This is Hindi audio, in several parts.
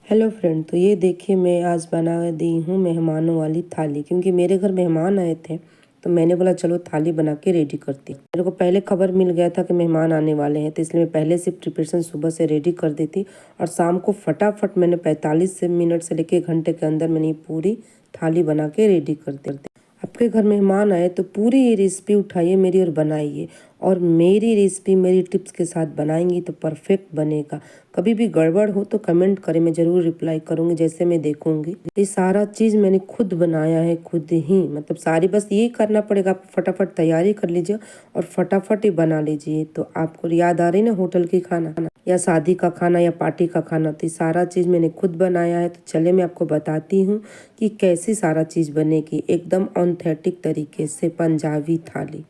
हेलो फ्रेंड, तो ये देखिए मैं आज बना दी हूँ मेहमानों वाली थाली। क्योंकि मेरे घर मेहमान आए थे तो मैंने बोला चलो थाली बना के रेडी करती हूँ। मेरे को पहले खबर मिल गया था कि मेहमान आने वाले हैं, तो इसलिए मैं पहले से प्रिपरेशन सुबह से रेडी कर दी थी। और शाम को फटाफट मैंने 45 मिनट से लेकर घंटे के अंदर मैंने पूरी थाली बना के रेडी कर दी। आपके घर मेहमान आए तो पूरी ये रेसिपी उठाइए मेरी और बनाइए। और मेरी रेसिपी मेरी टिप्स के साथ बनाएंगी तो परफेक्ट बनेगा। कभी भी गड़बड़ हो तो कमेंट करें, मैं ज़रूर रिप्लाई करूँगी जैसे मैं देखूँगी। ये सारा चीज़ मैंने खुद बनाया है, खुद ही, मतलब सारी, बस यही करना पड़ेगा आपको, फटाफट तैयारी कर लीजिए और फटाफट ही बना लीजिए। तो आपको याद आ रही ना होटल की खाना या शादी का खाना या पार्टी का खाना, तो सारा चीज़ मैंने खुद बनाया है। तो चले मैं आपको बताती हूँ कि कैसी सारा चीज़ बनेगी एकदम ऑथेंटिक तरीके से पंजाबी थाली।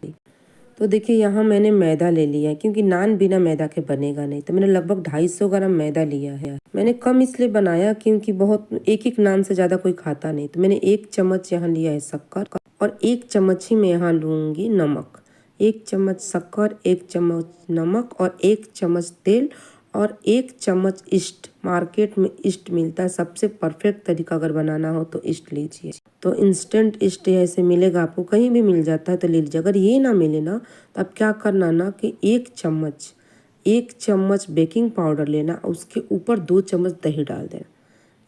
तो देखिए यहाँ मैंने मैदा ले लिया है, क्योंकि नान बिना मैदा के बनेगा नहीं। तो मैंने लगभग 250 ग्राम मैदा लिया है। मैंने कम इसलिए बनाया क्योंकि बहुत एक नान से ज़्यादा कोई खाता नहीं। तो मैंने 1 चम्मच यहाँ लिया है शक्कर और 1 चम्मच ही मैं यहाँ लूँगी नमक। 1 चम्मच शक्कर, 1 चम्मच नमक और 1 चम्मच तेल और 1 चम्मच ईस्ट। मार्केट में ईस्ट मिलता है, सबसे परफेक्ट तरीका अगर बनाना हो तो ईस्ट लीजिए। तो इंस्टेंट ईस्ट ऐसे मिलेगा आपको, कहीं भी मिल जाता है तो ले लीजिए। अगर ये ना मिले ना तो आप क्या करना ना कि 1 चम्मच बेकिंग पाउडर लेना, उसके ऊपर 2 चम्मच दही डाल देना।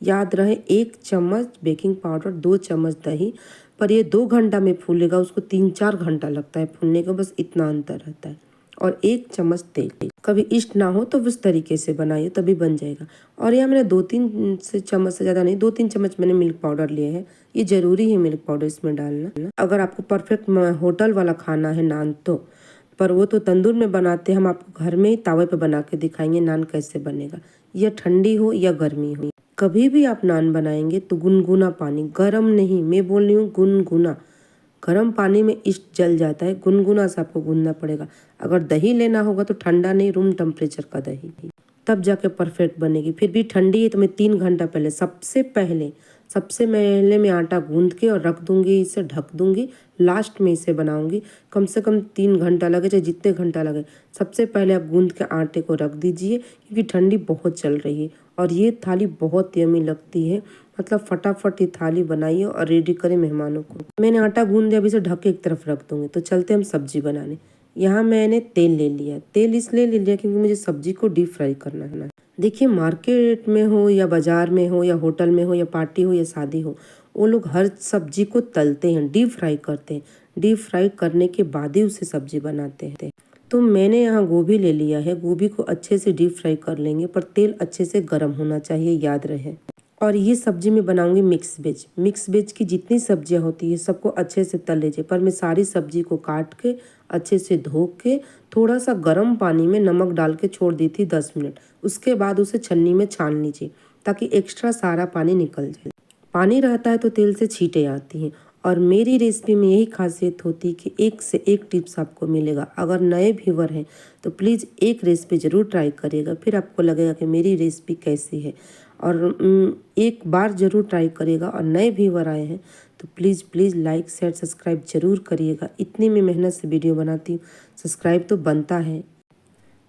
याद रहे 1 चम्मच बेकिंग पाउडर, 2 चम्मच दही। पर ये 2 घंटा में फूलेगा, उसको 3-4 घंटा लगता है फूलने का, बस इतना अंतर रहता है। और 1 चम्मच तेल। कभी ईस्ट ना हो तो उस तरीके से बनाइए, तभी बन जाएगा। और यहाँ मैंने 2-3 चम्मच से ज़्यादा नहीं, 2-3 चम्मच मैंने मिल्क पाउडर लिए है। ये ज़रूरी है मिल्क पाउडर इसमें डालना, अगर आपको परफेक्ट होटल वाला खाना है नान तो। पर वो तो तंदूर में बनाते हैं, हम आपको घर में ही तावे पे बना के दिखाएंगे नान कैसे बनेगा, या ठंडी हो या गर्मी हो। कभी भी आप नान बनाएंगे तो गुनगुना पानी, गरम नहीं, मैं बोल रही हूँ गुनगुना। गर्म पानी में ईस्ट जल जाता है, गुनगुना से आपको गूंदना पड़ेगा। अगर दही लेना होगा तो ठंडा नहीं, रूम टेम्परेचर का दही, तब जाके परफेक्ट बनेगी। फिर भी ठंडी है तो मैं 3 घंटा पहले, सबसे पहले मैं आटा गूंद के और रख दूंगी, इसे ढक दूंगी। लास्ट में इसे बनाऊंगी, कम से कम 3 घंटा लगे चाहे जितने घंटा लगे। सबसे पहले आप गूंद के आटे को रख दीजिए, क्योंकि ठंडी बहुत चल रही है और ये थाली बहुत यमी लगती है। मतलब फटाफट ये थाली बनाइए और रेडी करें मेहमानों को। मैंने आटा गूंद दिया, अभी इसे ढक के एक तरफ रख दूंगी। तो चलते हम सब्जी बनाने। यहाँ मैंने तेल ले लिया, तेल इसलिए ले लिया क्योंकि मुझे सब्जी को डीप फ्राई करना है। देखिए मार्केट में हो या बाजार में हो या होटल में हो या पार्टी हो या शादी हो, वो लोग हर सब्जी को तलते हैं, डीप फ्राई करते हैं। डीप फ्राई करने के बाद ही उसे सब्जी बनाते हैं। तो मैंने यहाँ गोभी ले लिया है, गोभी को अच्छे से डीप फ्राई कर लेंगे, पर तेल अच्छे से गर्म होना चाहिए, याद रहे। और ये सब्जी में बनाऊंगी मिक्स वेज की जितनी सब्जियां होती है सबको अच्छे से तल लीजिए। पर मैं सारी सब्जी को काट के अच्छे से धो के थोड़ा सा गर्म पानी में नमक डाल के छोड़ दी थी 10 मिनट। उसके बाद उसे छन्नी में छान लीजिए ताकि एक्स्ट्रा सारा पानी निकल जाए। पानी रहता है तो तेल से छींटे आती हैं। और मेरी रेसिपी में यही खासियत होती है कि एक से एक टिप्स आपको मिलेगा। अगर नए व्यूवर हैं तो प्लीज़ एक रेसिपी ज़रूर ट्राई करिएगा, फिर आपको लगेगा कि मेरी रेसिपी कैसी है। और एक बार ज़रूर ट्राई करिएगा। और नए व्यूवर आए हैं तो प्लीज़ लाइक शेयर सब्सक्राइब ज़रूर करिएगा। इतनी मैं मेहनत से वीडियो बनाती हूँ, सब्सक्राइब तो बनता है।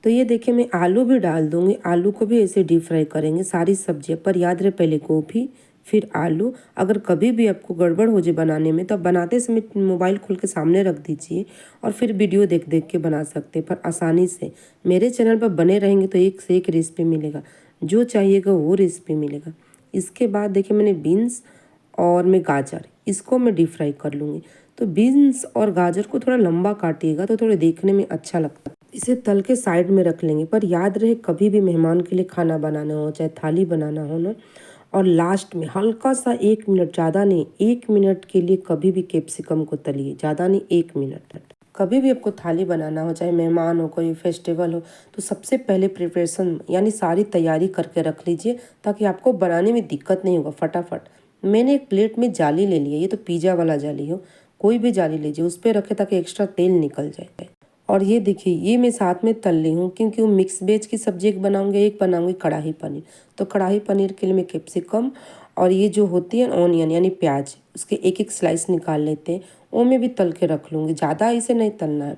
तो ये देखिए मैं आलू भी डाल दूंगी, आलू को भी ऐसे डीप फ्राई करेंगे सारी सब्जियां। पर याद रहे पहले गोभी फिर आलू। अगर कभी भी आपको गड़बड़ हो जाए बनाने में तो बनाते समय मोबाइल खोल के सामने रख दीजिए और फिर वीडियो देख देख के बना सकते हैं। पर आसानी से मेरे चैनल पर बने रहेंगे तो एक से एक रेसिपी मिलेगा, जो चाहिएगा वो रेसिपी मिलेगा। इसके बाद देखिए मैंने बीन्स और मैं गाजर, इसको मैं डीप फ्राई कर लूँगी। तो बीन्स और गाजर को थोड़ा लंबा काटिएगा तो थोड़े देखने में अच्छा लगता है। इसे तल के साइड में रख लेंगे। पर याद रहे कभी भी मेहमान के लिए खाना बनाना हो चाहे थाली बनाना हो ना, और लास्ट में हल्का सा 1 मिनट, ज़्यादा नहीं, 1 मिनट के लिए कभी भी कैप्सिकम को तलिए, ज़्यादा नहीं 1 मिनट। कभी भी आपको थाली बनाना हो चाहे मेहमान हो कोई फेस्टिवल हो तो सबसे पहले प्रिपरेशन यानी सारी तैयारी करके रख लीजिए ताकि आपको बनाने में दिक्कत नहीं होगा फटाफट। मैंने एक प्लेट में जाली ले लिया, ये तो पिज़्ज़ा वाला जाली हो, कोई भी जाली लीजिए, उस पर रखें ताकि एक्स्ट्रा तेल निकल जाए। और ये देखिए ये मैं साथ में तल ली हूँ क्योंकि वो मिक्स वेज की सब्जी एक बनाऊंगी कढ़ाई पनीर। तो कढ़ाई पनीर के लिए मैं कैप्सिकम और ये जो होती है ऑनियन यानी प्याज, उसके एक एक स्लाइस निकाल लेते हैं, वो मैं भी तल के रख लूँगी, ज़्यादा इसे नहीं तलना है।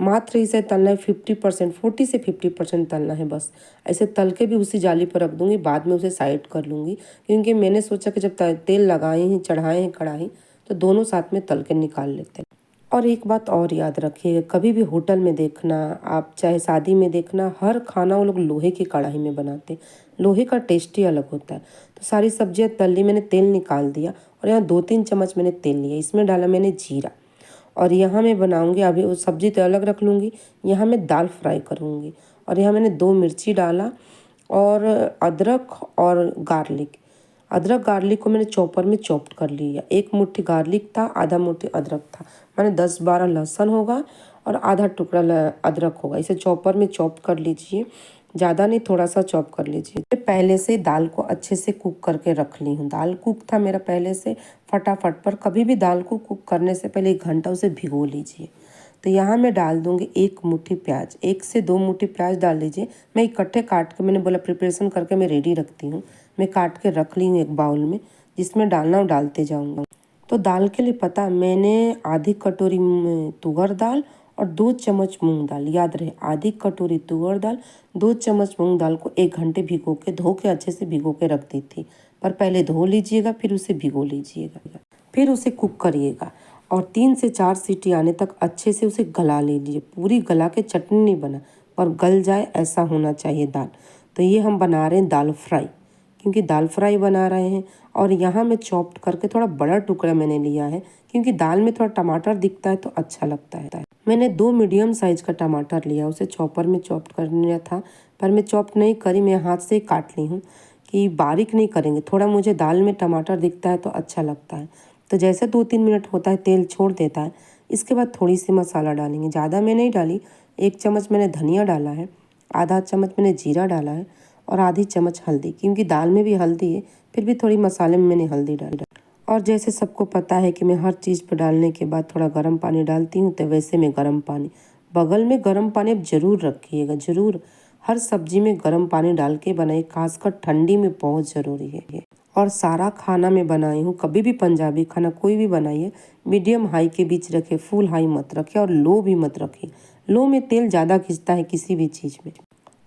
मात्र इसे तलना है 50%, 40 से 50% तलना है बस। ऐसे तल के भी उसी जाली पर रख दूँगी, बाद में उसे साइड कर लूँगी, क्योंकि मैंने सोचा कि जब तेल लगाए हैं, चढ़ाए हैं कढ़ाई, तो दोनों साथ में तल के निकाल लेते हैं। और एक बात और याद रखिएगा, कभी भी होटल में देखना, आप चाहे शादी में देखना, हर खाना वो लोग लोहे की कढ़ाई में बनाते हैं। लोहे का टेस्ट ही अलग होता है। तो सारी सब्जियां तल ली, मैंने तेल निकाल दिया और यहाँ 2-3 चम्मच मैंने तेल लिया, इसमें डाला मैंने जीरा। और यहाँ मैं बनाऊंगी, अभी वो सब्जी तो अलग रख लूँगी, यहाँ मैं दाल फ्राई करूँगी। और यहाँ मैंने 2 मिर्ची डाला और अदरक और गार्लिक। अदरक गार्लिक को मैंने चॉपर में चॉप्ड कर लिया। 1 मुट्ठी गार्लिक था, आधा मुट्ठी अदरक था। मैंने 10-12 लहसुन होगा और आधा टुकड़ा अदरक होगा। इसे चॉपर में चॉप कर लीजिए, ज़्यादा नहीं, थोड़ा सा चॉप कर लीजिए। मैं पहले से दाल को अच्छे से कुक करके रख ली हूँ। दाल कुक था मेरा पहले से फटाफट। पर कभी भी दाल को कुक करने से पहले 1 घंटा उसे भिगो लीजिए। तो यहाँ मैं डाल दूँगी 1 मुट्ठी प्याज, 1 से 2 मुट्ठी प्याज डाल लीजिए। मैं इकट्ठे काट के, मैंने बोला प्रिपरेशन करके मैं रेडी रखती हूँ। मैं काट के रख ली हूँ एक बाउल में, जिसमें डालना डालते जाऊँगा। तो दाल के लिए पता, मैंने आधी कटोरी तुअर दाल और 2 चम्मच मूंग दाल, याद रहे आधी कटोरी तुअर दाल, 2 चम्मच मूंग दाल को 1 घंटे भिगो के, धो के अच्छे से भिगो के रख दी थी। पर पहले धो लीजिएगा, फिर उसे भिगो लीजिएगा, फिर उसे कुक करिएगा और 3 से 4 सीटी आने तक अच्छे से उसे गला लीजिए। पूरी गला के चटनी नहीं बना, पर गल जाए ऐसा होना चाहिए दाल। तो ये हम बना रहे हैं दाल फ्राई, क्योंकि दाल फ्राई बना रहे हैं। और यहाँ मैं चॉप्ड करके थोड़ा बड़ा टुकड़ा मैंने लिया है, क्योंकि दाल में थोड़ा टमाटर दिखता है तो अच्छा लगता है। मैंने 2 मीडियम साइज का टमाटर लिया, उसे चॉपर में चॉप्ड करना था, पर मैं चॉप नहीं करी, मैं हाथ से ही काट ली हूँ कि बारीक नहीं करेंगे। थोड़ा मुझे दाल में टमाटर दिखता है तो अच्छा लगता है। तो जैसे 2-3 मिनट होता है, तेल छोड़ देता है, इसके बाद थोड़ी सी मसाला डालेंगे। ज़्यादा मैं नहीं डाली, 1 चम्मच मैंने धनिया डाला है, आधा चम्मच मैंने जीरा डाला है और आधी चम्मच हल्दी, क्योंकि दाल में भी हल्दी है, फिर भी थोड़ी मसाले में मैंने हल्दी डाली। और जैसे सबको पता है कि मैं हर चीज़ पर डालने के बाद थोड़ा गर्म पानी डालती हूँ, तो वैसे मैं गर्म पानी, बगल में गर्म पानी अब ज़रूर रखिएगा, ज़रूर। हर सब्जी में गर्म पानी डाल के बनाइए, खासकर ठंडी में बहुत ज़रूरी है। और सारा खाना मैं बनाई हूँ, कभी भी पंजाबी खाना कोई भी बनाइए, मीडियम हाई के बीच रखे, फुल हाई मत रखे और लो भी मत रखिए। लो में तेल ज़्यादा खिंचता है किसी भी चीज़ में।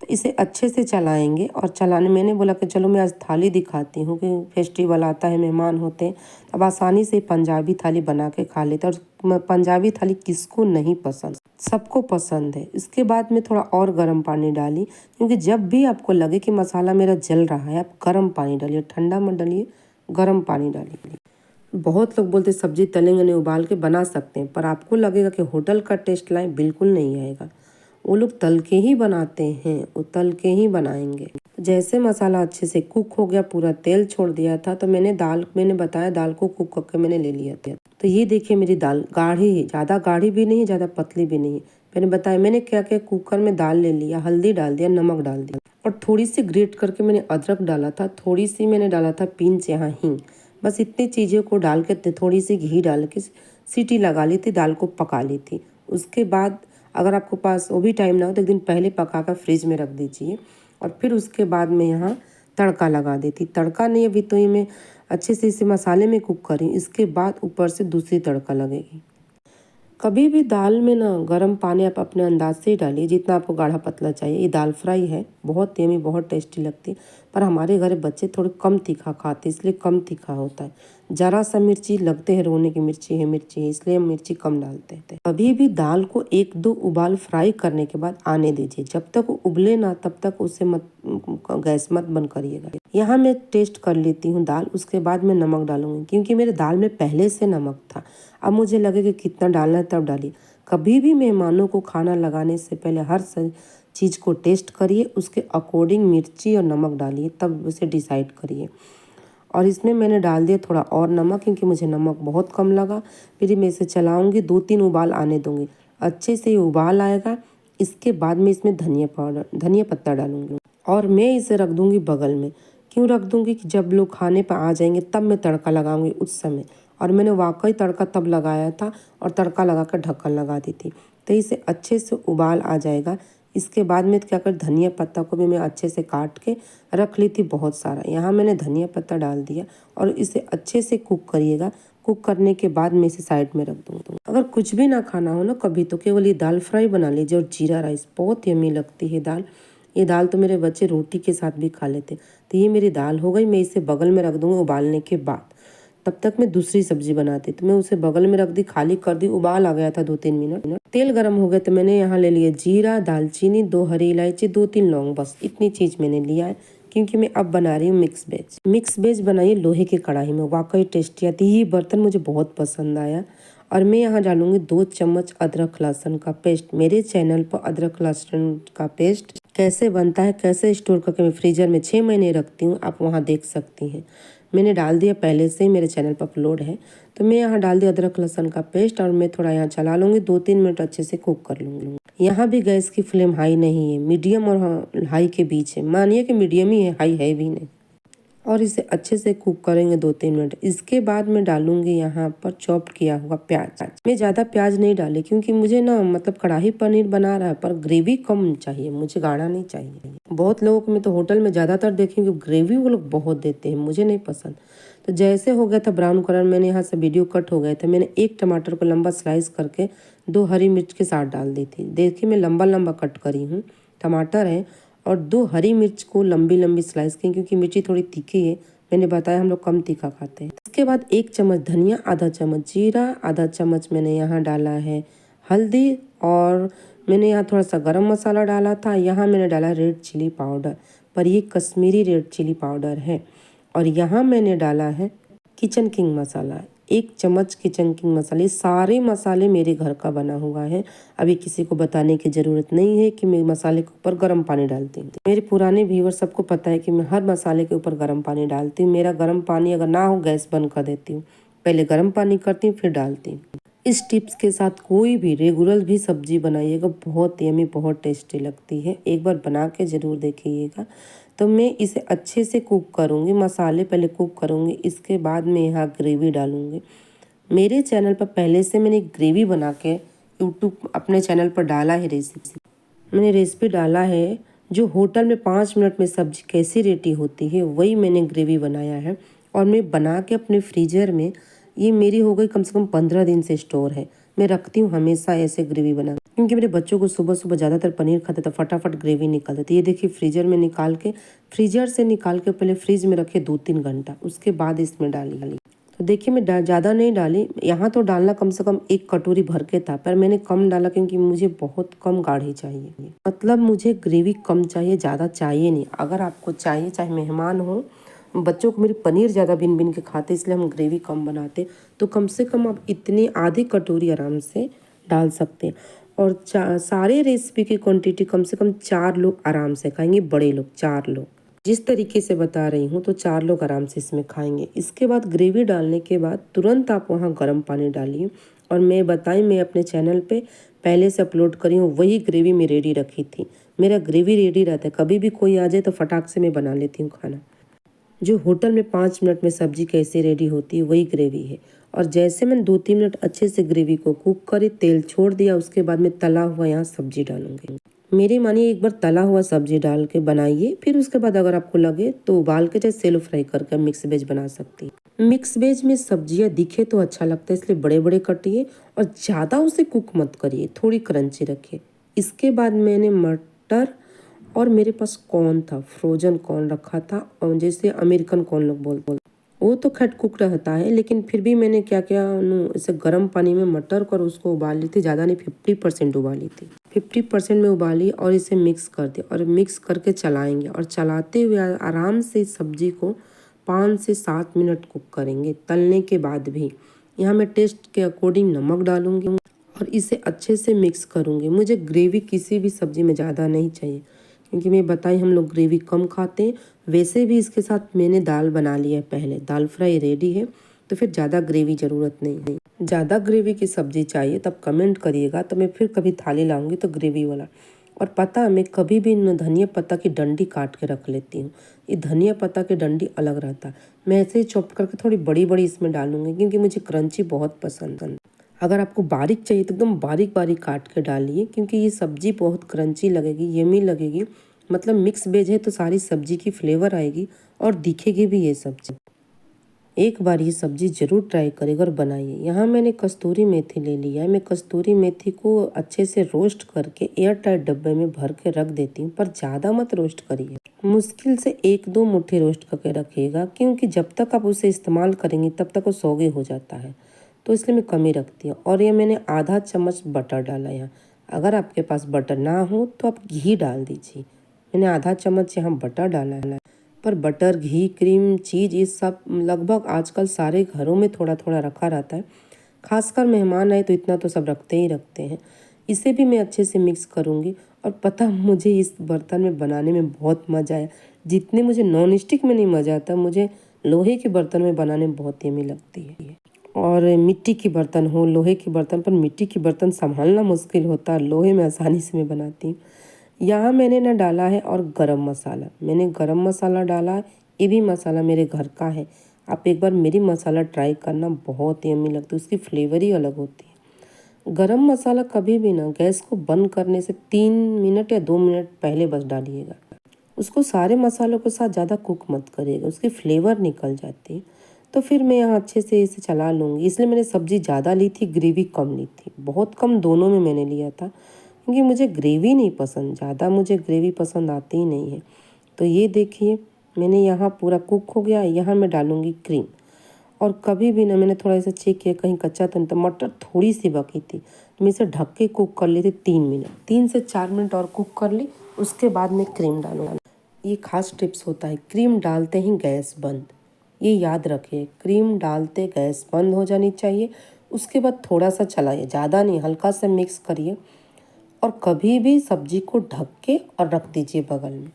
तो इसे अच्छे से चलाएंगे। और चलाने, मैंने बोला कि चलो मैं आज थाली दिखाती हूँ कि फेस्टिवल आता है, मेहमान होते हैं, अब आसानी से पंजाबी थाली बना के खा लेते हैं। और पंजाबी थाली किसको नहीं पसंद, सबको पसंद है। इसके बाद में थोड़ा और गर्म पानी डाली, क्योंकि जब भी आपको लगे कि मसाला मेरा जल रहा है, आप गर्म पानी डालिए, ठंडा मत डालिए, गर्म पानी डालिए। बहुत लोग बोलते सब्जी तलेंगे नहीं, उबाल के बना सकते हैं, पर आपको लगेगा कि होटल का टेस्ट लाएं, बिल्कुल नहीं आएगा। वो लोग तल के ही बनाते हैं, वो तल के ही बनाएंगे। जैसे मसाला अच्छे से कुक हो गया, पूरा तेल छोड़ दिया था, तो मैंने बताया दाल को कुक करके मैंने ले लिया था। तो ये देखिए मेरी दाल गाढ़ी है, ज़्यादा गाढ़ी भी नहीं, ज़्यादा पतली भी नहीं। मैंने बताया मैंने क्या क्या, कुकर में दाल ले लिया, हल्दी डाल दिया, नमक डाल दिया और थोड़ी सी ग्रेट करके मैंने अदरक डाला था, थोड़ी सी मैंने डाला था पिंच यहाँ हींग। बस इतनी चीज़ों को डाल के थोड़ी सी घी डाल के सीटी लगा ली थी, दाल को पका ली थी। उसके बाद अगर आपको पास वो भी टाइम ना हो तो 1 दिन पहले पका कर फ्रिज में रख दीजिए। और फिर उसके बाद मैं यहाँ तड़का लगा देती। तड़का नहीं, अभी तो ये मैं अच्छे से इसे मसाले में कुक करी, इसके बाद ऊपर से दूसरी तड़का लगेगी। कभी भी दाल में ना गर्म पानी आप अपने अंदाज से ही डालिए, जितना आपको गाढ़ा पतला चाहिए। ये दाल फ्राई है, बहुत यमी, बहुत टेस्टी लगती है। पर हमारे घर बच्चे थोड़े कम तीखा खाते, इसलिए कम तीखा होता है। ज़रा सा मिर्ची लगते हैं, रोने की मिर्ची है, इसलिए हम मिर्ची कम डालते हैं। कभी भी दाल को 1-2 उबाल फ्राई करने के बाद आने दीजिए, जब तक वो उबले ना तब तक उसे गैस मत बंद करिएगा। यहाँ मैं टेस्ट कर लेती हूँ दाल, उसके बाद मैं नमक डालूंगी, क्योंकि मेरे दाल में पहले से नमक था। अब मुझे लगे कि कितना डालना है तब डालिए। कभी भी मेहमानों को खाना लगाने से पहले हर चीज़ को टेस्ट करिए, उसके अकॉर्डिंग मिर्ची और नमक डालिए, तब उसे डिसाइड करिए। और इसमें मैंने डाल दिया थोड़ा और नमक, क्योंकि मुझे नमक बहुत कम लगा। फिर मैं इसे चलाऊंगी, 2-3 उबाल आने दूंगी, अच्छे से उबाल आएगा। इसके बाद में इसमें धनिया पत्ता डालूंगी और मैं इसे रख दूंगी बगल में। क्यों रख दूंगी कि जब लोग खाने पर आ जाएंगे तब मैं तड़का लगाऊंगी उस समय। और मैंने वाकई तड़का तब लगाया था और तड़का लगा कर ढक्कन लगा दी थी। तो इसे अच्छे से उबाल आ जाएगा। इसके बाद में क्या कर, धनिया पत्ता को भी मैं अच्छे से काट के रख ली थी बहुत सारा, यहाँ मैंने धनिया पत्ता डाल दिया और इसे अच्छे से कुक करिएगा। कुक करने के बाद मैं इसे साइड में रख दूँगी। अगर कुछ भी ना खाना हो ना कभी तो केवल ये दाल फ्राई बना लीजिए और जीरा राइस, बहुत यम्मी लगती है दाल। ये दाल तो मेरे बच्चे रोटी के साथ भी खा लेते। तो ये मेरी दाल हो गई, मैं इसे बगल में रख दूँगी उबालने के बाद। तब तक मैं दूसरी सब्जी बनाती, तो मैं उसे बगल में रख दी, खाली कर दी। उबाल आ गया था 2-3 मिनट। तेल गरम हो गया तो मैंने यहाँ ले लिया जीरा, दालचीनी, 2 हरी इलायची, 2-3 लौंग, बस इतनी चीज़ मैंने लिया है क्योंकि मैं अब बना रही हूँ मिक्स वेज। मिक्स वेज बनाइए लोहे की कढ़ाई में, वाकई टेस्टी आती है। ये बर्तन मुझे बहुत पसंद आया। और मैं यहाँ डालूंगी 2 चम्मच अदरक लहसुन का पेस्ट। मेरे चैनल पर अदरक लहसुन का पेस्ट कैसे बनता है, कैसे स्टोर करके मैं फ्रीजर में 6 महीने रखती हूँ, आप वहाँ देख सकती हैं। मैंने डाल दिया, पहले से ही मेरे चैनल पर अपलोड है। तो मैं यहाँ डाल दिया अदरक लहसुन का पेस्ट और मैं थोड़ा यहाँ चला लूँगी, 2-3 मिनट अच्छे से कुक कर लूँगी। यहाँ भी गैस की फ्लेम हाई नहीं है, मीडियम और हाई के बीच है। मानिए कि मीडियम ही है, हाई है भी नहीं। और इसे अच्छे से कुक करेंगे 2-3 मिनट। इसके बाद मैं डालूंगी यहाँ पर चॉप किया हुआ प्याज। मैं ज़्यादा प्याज नहीं डाली क्योंकि मुझे ना मतलब कढ़ाई पनीर बना रहा है पर ग्रेवी कम चाहिए, मुझे गाढ़ा नहीं चाहिए। बहुत लोगों को मैं तो होटल में ज़्यादातर देखी ग्रेवी वो लोग बहुत देते हैं, मुझे नहीं पसंद। तो जैसे हो गया था ब्राउन कलर, मैंने यहाँ से वीडियो कट हो गए थे। मैंने 1 टमाटर को लंबा स्लाइस करके 2 हरी मिर्च के साथ डाल दी थी। देखिए मैं लंबा लंबा कट करी हूँ, टमाटर है और 2 हरी मिर्च को लंबी लंबी स्लाइस की क्योंकि मिर्ची थोड़ी तीखी है। मैंने बताया हम लोग कम तीखा खाते हैं। इसके बाद 1 चम्मच धनिया, आधा चम्मच जीरा, आधा चम्मच मैंने यहाँ डाला है हल्दी और मैंने यहाँ थोड़ा सा गरम मसाला डाला था। यहाँ मैंने डाला रेड चिली पाउडर, पर ये कश्मीरी रेड चिली पाउडर है। और यहाँ मैंने डाला है किचन किंग मसाला, 1 चम्मच किचन किंग मसाले। सारे मसाले मेरे घर का बना हुआ है। अभी किसी को बताने की ज़रूरत नहीं है कि मैं मसाले के ऊपर गर्म पानी डालती हूँ। मेरे पुराने व्यूअर सबको पता है कि मैं हर मसाले के ऊपर गर्म पानी डालती हूँ। मेरा गर्म पानी अगर ना हो गैस बंद कर देती हूँ, पहले गर्म पानी करती हूँ फिर डालती हूँ। इस टिप्स के साथ कोई भी रेगुलर भी सब्जी बनाइएगा, बहुत यम्मी, बहुत टेस्टी लगती है। एक बार बना के ज़रूर देखिएगा। तो मैं इसे अच्छे से कुक करूँगी, मसाले पहले कुक करूँगी, इसके बाद मैं यहाँ ग्रेवी डालूँगी। मेरे चैनल पर पहले से मैंने ग्रेवी बना के यूट्यूब अपने चैनल पर डाला है रेसिपी। मैंने रेसिपी डाला है जो होटल में 5 मिनट में सब्जी कैसी रेडी होती है, वही मैंने ग्रेवी बनाया है। और मैं बना के अपने फ्रीजर में, ये मेरी हो गई कम से कम 15 दिन से स्टोर है। मैं रखती हूँ हमेशा ऐसे ग्रेवी बना, क्योंकि मेरे बच्चों को सुबह सुबह ज़्यादातर पनीर खाते तो फटाफट ग्रेवी निकल देती है। ये देखिए फ्रीजर में निकाल के, फ्रीजर से निकाल के पहले फ्रीज में रखे 2-3 घंटा, उसके बाद इसमें डाली। तो देखिए मैं ज़्यादा नहीं डाली, यहाँ तो डालना कम से कम 1 कटोरी भर के था, पर मैंने कम डाला क्योंकि मुझे बहुत कम गाढ़ी चाहिए। मतलब मुझे ग्रेवी कम चाहिए, ज़्यादा चाहिए नहीं। अगर आपको चाहिए, चाहे मेहमान हो, बच्चों को मेरी पनीर ज़्यादा बिन बिन के खाते इसलिए हम ग्रेवी कम बनाते, तो कम से कम आप इतनी आधी कटोरी आराम से डाल सकते हैं। और सारे रेसिपी की क्वांटिटी कम से कम 4 लोग आराम से खाएंगे, बड़े लोग 4 लोग। जिस तरीके से बता रही हूँ तो 4 लोग आराम से इसमें खाएंगे। इसके बाद ग्रेवी डालने के बाद तुरंत आप वहाँ गर्म पानी डालिए। और मैं मैं अपने चैनल पे पहले से अपलोड करी हूँ, वही ग्रेवी मैं रेडी रखी थी। मेरा ग्रेवी रेडी रहता है, कभी भी कोई आ जाए तो फटाक से मैं बना लेती हूँ खाना। जो होटल में 5 मिनट में सब्जी कैसे रेडी होती है, वही ग्रेवी है। और जैसे मैंने 2-3 मिनट अच्छे से ग्रेवी को कुक करी, तेल छोड़ दिया, उसके बाद मैं तला हुआ यहाँ सब्जी डालूंगी। मेरी मानिए एक बार तला हुआ सब्जी डाल के बनाइए, फिर उसके बाद अगर आपको लगे तो उबाल के चाहे सेलो फ्राई करके मिक्स वेज बना सकती हैं। मिक्स वेज में सब्जियां दिखे तो अच्छा लगता है, इसलिए बड़े बड़े कटिए और ज़्यादा उसे कुक मत करिए, थोड़ी क्रंची रखिए। इसके बाद मैंने मटर और मेरे पास कॉर्न था, फ्रोजन कॉर्न रखा था, और जैसे अमेरिकन कॉर्न लोग बोलते, वो तो खट कुक रहता है, लेकिन फिर भी मैंने क्या किया, इसे गर्म पानी में मटर कर उसको उबाल ली थी, ज़्यादा नहीं 50% उबाली थी। 50% में उबाली और इसे मिक्स कर दिया और मिक्स करके चलाएंगे। और चलाते हुए आराम से इस सब्जी को 5 से 7 मिनट कुक करेंगे। तलने के बाद भी यहाँ मैं टेस्ट के अकॉर्डिंग नमक डालूंगी और इसे अच्छे से मिक्स करूँगी। मुझे ग्रेवी किसी भी सब्जी में ज़्यादा नहीं चाहिए, क्योंकि मैं बताई हम लोग ग्रेवी कम खाते हैं। वैसे भी इसके साथ मैंने दाल बना लिया है, पहले दाल फ्राई रेडी है, तो फिर ज़्यादा ग्रेवी ज़रूरत नहीं है। ज़्यादा ग्रेवी की सब्जी चाहिए तब कमेंट करिएगा, तो मैं फिर कभी थाली लाऊंगी तो ग्रेवी वाला। और पता, मैं कभी भी धनिया पत्ता की डंडी काट के रख लेती हूँ। ये धनिया पत्ता की डंडी अलग रहता है, मैं ऐसे ही चॉप करके थोड़ी बड़ी बड़ी इसमें डालूंगी, क्योंकि मुझे क्रंची बहुत पसंद है। अगर आपको बारीक चाहिए तो एकदम बारीक बारीक काट के डालिए, क्योंकि ये सब्जी बहुत क्रंची लगेगी, यम्मी लगेगी। मतलब मिक्स वेज है तो सारी सब्जी की फ्लेवर आएगी और दिखेगी भी ये सब्जी। एक बार ये सब्ज़ी ज़रूर ट्राई करिएगा और बनाइए। यहाँ मैंने कस्तूरी मेथी ले लिया है। मैं कस्तूरी मेथी को अच्छे से रोस्ट करके एयर टाइट डब्बे में भर के रख देती हूँ, पर ज़्यादा मत रोस्ट करिए। मुश्किल से 1-2 मुट्ठी रोस्ट करके रखिएगा, क्योंकि जब तक आप उसे इस्तेमाल करेंगी तब तक वो सौगी हो जाता है, तो इसलिए मैं कम ही रखती हूँ। और ये मैंने आधा चम्मच बटर डाला यहाँ। अगर आपके पास बटर ना हो तो आप घी डाल दीजिए। मैंने आधा चम्मच यहाँ बटर डाला है। पर बटर, घी, क्रीम, चीज़ ये सब लगभग आजकल सारे घरों में थोड़ा थोड़ा रखा रहता है। खासकर मेहमान आए तो इतना तो सब रखते ही रखते हैं। इसे भी मैं अच्छे से मिक्स करूँगी। और पता मुझे इस बर्तन में बनाने में बहुत मज़ा आया। जितने मुझे नॉन स्टिक में नहीं मज़ा आता, मुझे लोहे के बर्तन में बनाने में बहुत यमी लगती है। और मिट्टी की बर्तन हो, लोहे की बर्तन, पर मिट्टी की बर्तन संभालना मुश्किल होता है। लोहे में आसानी से मैं बनाती हूँ। यहाँ मैंने ना डाला है और गरम मसाला, मैंने गरम मसाला डाला है। ये भी मसाला मेरे घर का है। आप एक बार मेरी मसाला ट्राई करना, बहुत यम्मी लगती है, उसकी फ्लेवर ही अलग होती है। गरम मसाला कभी भी ना गैस को बंद करने से 3 मिनट या 2 मिनट पहले बस डालिएगा। उसको सारे मसालों के साथ ज़्यादा कुक मत करिएगा, उसकी फ्लेवर निकल जाती है। तो फिर मैं यहाँ अच्छे से इसे चला लूँगी। इसलिए मैंने सब्ज़ी ज़्यादा ली थी, ग्रेवी कम ली थी। बहुत कम दोनों में मैंने लिया था, क्योंकि मुझे ग्रेवी नहीं पसंद, ज़्यादा मुझे ग्रेवी पसंद आती ही नहीं है। तो ये देखिए मैंने यहाँ पूरा कुक हो गया। यहाँ मैं डालूँगी क्रीम। और कभी भी ना मैंने थोड़ा सा चेक किया कहीं कच्चा तो नहीं था। मटर थोड़ी सी बाकी थी, तो मैं इसे ढक के कुक कर ली थी 3 मिनट, 3 से 4 मिनट और कुक कर ली। उसके बाद मैं क्रीम डालूँगा। ये खास टिप्स होता है, क्रीम डालते ही गैस बंद। ये याद रखिए, क्रीम डालते गैस बंद हो जानी चाहिए। उसके बाद थोड़ा सा चलाइए, ज़्यादा नहीं, हल्का सा मिक्स करिए। और कभी भी सब्जी को ढक के और रख दीजिए बगल में।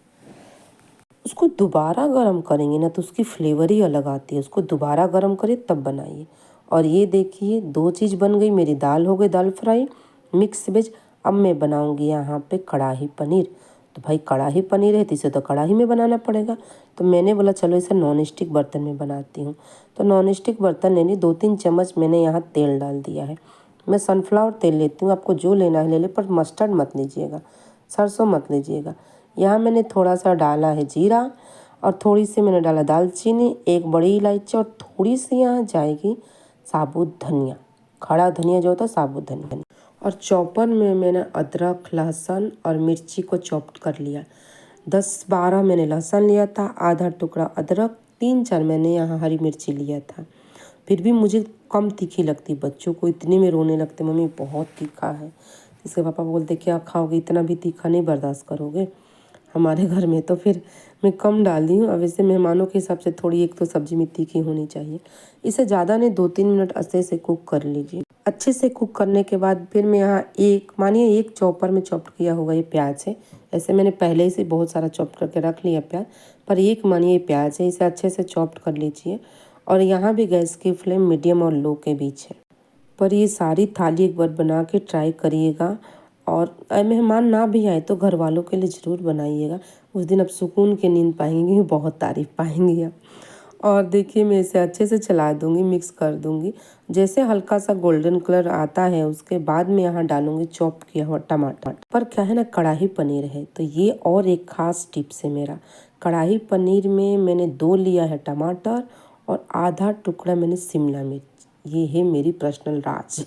उसको दोबारा गर्म करेंगे ना तो उसकी फ्लेवर ही अलग आती है। उसको दोबारा गर्म करिए तब बनाइए। और ये देखिए 2 चीज़ बन गई। मेरी दाल हो गई, दाल फ्राई, मिक्स वेज। अब मैं बनाऊंगी यहाँ पे कढ़ाई पनीर। तो भाई कढ़ाई पनीर है तो इसे तो कढ़ाई में बनाना पड़ेगा। तो मैंने बोला चलो इसे नॉन स्टिक बर्तन में बनाती हूँ। तो नॉन स्टिक बर्तन लेनी, 2-3 चम्मच मैंने यहाँ तेल डाल दिया है। मैं सनफ्लावर तेल लेती हूँ, आपको जो लेना है ले ले, पर मस्टर्ड मत लीजिएगा, सरसों मत लीजिएगा। यहाँ मैंने थोड़ा सा डाला है जीरा, और थोड़ी सी मैंने डाला दालचीनी, 1 बड़ी इलायची, और थोड़ी सी यहाँ जाएगी साबुत धनिया, खड़ा धनिया जो होता है, साबुत धनिया। और चॉपर में मैंने अदरक, लहसुन और मिर्ची को चॉप कर लिया। 10-12 मैंने लहसुन लिया था, आधा टुकड़ा अदरक, 3-4 मैंने यहाँ हरी मिर्ची लिया था। फिर भी मुझे कम तीखी लगती, बच्चों को इतने में रोने लगते, मम्मी बहुत तीखा है। इसके पापा बोलते क्या खाओगे, इतना भी तीखा नहीं बर्दाश्त करोगे हमारे घर में। तो फिर मैं कम डाल दी हूँ। अब वैसे मेहमानों के हिसाब से थोड़ी एक तो सब्जी में तीखी होनी चाहिए। इसे ज़्यादा नहीं, 2-3 मिनट अच्छे से कुक कर लीजिए। अच्छे से कुक करने के बाद फिर मैं यहाँ मानिए 1 चॉपर में चॉप किया होगा ये प्याज है। ऐसे मैंने पहले से बहुत सारा चॉप करके रख लिया प्याज, पर एक मानिए प्याज है, इसे अच्छे से चॉप कर लीजिए। और यहाँ भी गैस की फ्लेम मीडियम और लो के बीच है। पर ये सारी थाली एक बार बना के ट्राई करिएगा। और मेहमान ना भी आए तो घर वालों के लिए ज़रूर बनाइएगा। उस दिन आप सुकून की नींद पाएंगे, बहुत तारीफ़ पाएंगे आप। और देखिए मैं इसे अच्छे से चला दूंगी, मिक्स कर दूंगी। जैसे हल्का सा गोल्डन कलर आता है उसके बाद मैं यहाँ डालूंगी चॉप किया हुआ टमाटर। पर क्या है ना, कढ़ाई पनीर है तो ये और एक खास टिप्स है मेरा। कढ़ाई पनीर में मैंने 2 लिया है टमाटर, और आधा टुकड़ा मैंने शिमला मिर्च। ये है मेरी पर्सनल राज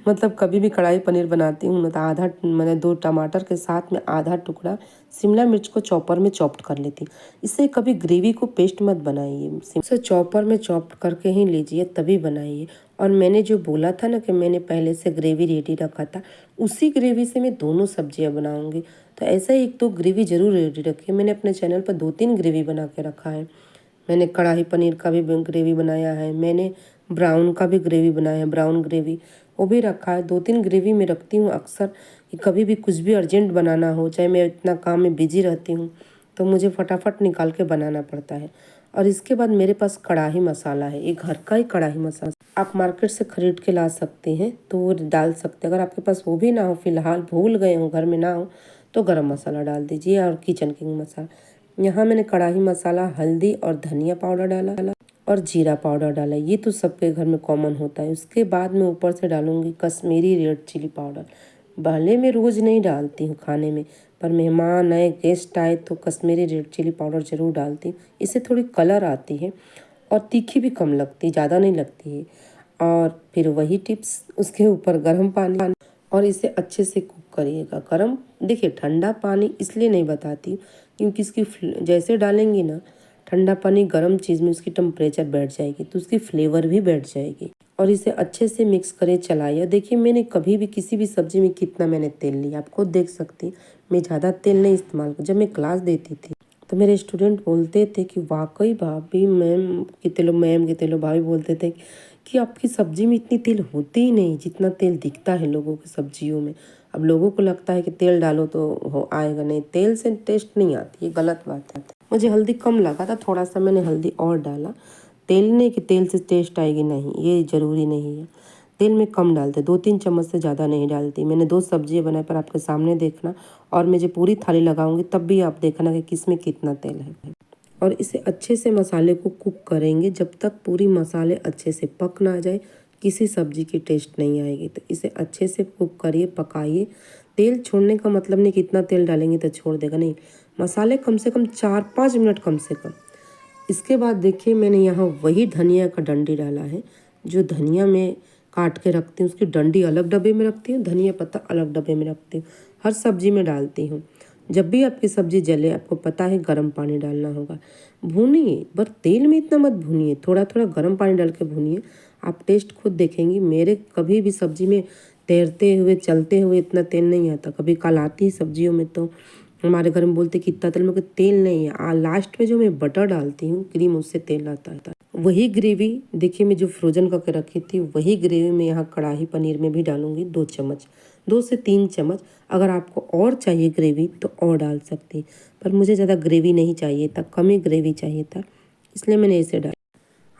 मतलब कभी भी कढ़ाई पनीर बनाती हूँ ना तो आधा मैंने 2 टमाटर के साथ में आधा टुकड़ा शिमला मिर्च को चॉपर में चॉप्ड कर लेती। इससे कभी ग्रेवी को पेस्ट मत बनाइए, इसे चॉपर में चॉप्ड करके ही लीजिए तभी बनाइए। और मैंने जो बोला था ना कि मैंने पहले से ग्रेवी रेडी रखा था, उसी ग्रेवी से मैं दोनों सब्जियां बनाऊंगी। तो ऐसा ही 1-2 ग्रेवी ज़रूर रेडी रखिए। मैंने अपने चैनल पर 2-3 ग्रेवी बना के रखा है। मैंने कढ़ाई पनीर का भी ग्रेवी बनाया है, मैंने ब्राउन का भी ग्रेवी बनाया है, ब्राउन ग्रेवी वो भी रखा है। 2-3 ग्रेवी मैं रखती हूँ अक्सर, कि कभी भी कुछ भी अर्जेंट बनाना हो, चाहे मैं इतना काम में बिजी रहती हूँ तो मुझे फटाफट निकाल के बनाना पड़ता है। और इसके बाद मेरे पास कढ़ाई मसाला है, ये घर का ही कढ़ाई मसाला आप मार्केट से खरीद के ला सकते हैं, तो वो डाल सकते हैं। अगर आपके पास वो भी ना हो, फिलहाल भूल गए हो, घर में ना हो, तो गरम मसाला डाल दीजिए और किचन किंग मसाला। यहाँ मैंने कढ़ाई मसाला, हल्दी और धनिया पाउडर डाला और जीरा पाउडर डाला। ये तो सबके घर में कॉमन होता है। उसके बाद मैं ऊपर से डालूंगी कश्मीरी रेड चिली पाउडर। भले मैं रोज़ नहीं डालती हूँ खाने में, पर मेहमान आए, गेस्ट आए तो कश्मीरी रेड चिली पाउडर ज़रूर डालती हूँ, इससे थोड़ी कलर आती है। और तीखी भी कम लगती, ज़्यादा नहीं लगती है। और फिर वही टिप्स, उसके ऊपर गर्म पानी और इसे अच्छे से कुक करिएगा। गर्म देखिए, ठंडा पानी इसलिए नहीं बताती क्योंकि इसकी जैसे डालेंगी ना ठंडा पानी गर्म चीज़ में, उसकी टेम्परेचर बैठ जाएगी तो उसकी फ्लेवर भी बैठ जाएगी। और इसे अच्छे से मिक्स करें, चलाइए। देखिए मैंने कभी भी किसी भी सब्जी में कितना मैंने तेल लिया आप खुद देख सकती। मैं ज़्यादा तेल नहीं इस्तेमाल जब मैं क्लास देती थी तो मेरे स्टूडेंट बोलते थे कि वाकई भाभी, मैम कितने लोग भाभी बोलते थे कि आपकी सब्जी में इतनी तेल होती ही नहीं जितना तेल दिखता है लोगों की सब्जियों में। अब लोगों को लगता है कि तेल डालो तो आएगा, नहीं, तेल से टेस्ट नहीं आती, ये गलत बात है। मुझे हल्दी कम लगा था, थोड़ा सा मैंने हल्दी और डाला। तेल नहीं कि तेल से टेस्ट आएगी, नहीं, ये ज़रूरी नहीं है। तेल में कम डालते, 2-3 चम्मच से ज़्यादा नहीं डालती। मैंने 2 सब्जियाँ बनाई पर आपके सामने देखना, और मैं जब पूरी थाली लगाऊंगी तब भी आप देखना कि किस में कितना तेल है। और इसे अच्छे से मसाले को कुक करेंगे जब तक पूरी मसाले अच्छे से पक ना जाए, किसी सब्जी की टेस्ट नहीं आएगी। तो इसे अच्छे से कुक करिए, पकाइए। तेल छोड़ने का मतलब नहीं कितना तेल डालेंगे तो छोड़ देगा, नहीं, मसाले कम से कम 4-5 मिनट कम से कम। इसके बाद देखिए मैंने यहाँ वही धनिया का डंडी डाला है, जो धनिया में काट के रखती हूँ, उसकी डंडी अलग डब्बे में रखती हूँ, धनिया पत्ता अलग डब्बे में रखती हूँ, हर सब्जी में डालती हूँ। जब भी आपकी सब्जी जले आपको पता है गर्म पानी डालना होगा। भूनिए, पर तेल में इतना मत भूनिए, थोड़ा थोड़ा गर्म पानी डाल के भूनिए। आप टेस्ट खुद देखेंगी। मेरे कभी भी सब्जी में तैरते हुए चलते हुए इतना तेल नहीं आता। कभी कल आती है सब्जियों में तो हमारे घर में बोलते कितना तेल, में तेल नहीं है। लास्ट में जो मैं बटर डालती हूँ क्रीम, उससे तेल आता है। वही ग्रेवी देखिए मैं जो फ्रोजन करके रखी थी, वही ग्रेवी मैं यहाँ कढ़ाई पनीर में भी डालूंगी 2 चम्मच, 2 से 3 चम्मच। अगर आपको और चाहिए ग्रेवी तो और डाल सकती, पर मुझे ज़्यादा ग्रेवी नहीं चाहिए था, कम ही ग्रेवी चाहिए था, इसलिए मैंने इसे डाला।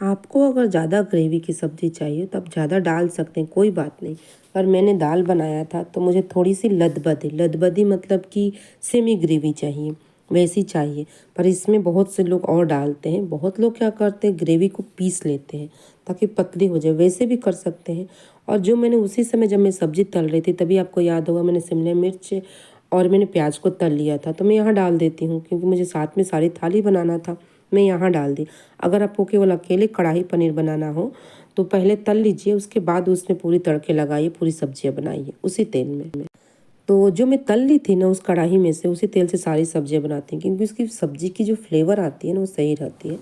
आपको अगर ज़्यादा ग्रेवी की सब्ज़ी चाहिए तो आप ज़्यादा डाल सकते हैं, कोई बात नहीं। पर मैंने दाल बनाया था तो मुझे थोड़ी सी लदबदी मतलब कि सेमी ग्रेवी चाहिए, वैसी चाहिए। पर इसमें बहुत से लोग और डालते हैं। बहुत लोग क्या करते हैं, ग्रेवी को पीस लेते हैं ताकि पतली हो जाए, वैसे भी कर सकते हैं। और जो मैंने उसी समय जब मैं सब्ज़ी तल रही थी तभी आपको याद होगा मैंने शिमला मिर्च और मैंने प्याज को तल लिया था, तो मैं यहाँ डाल देती हूँ क्योंकि मुझे साथ में सारी थाली बनाना था, मैं यहाँ डाल दी। अगर आपको केवल अकेले कढ़ाई पनीर बनाना हो तो पहले तल लीजिए, उसके बाद उसमें पूरी तड़के लगाइए, पूरी सब्जियाँ बनाइए उसी तेल में। तो जो मैं तल ली थी ना उस कढ़ाई में से, उसी तेल से सारी सब्जियाँ बनाती हूँ क्योंकि उसकी सब्जी की जो फ्लेवर आती है ना वो सही रहती है।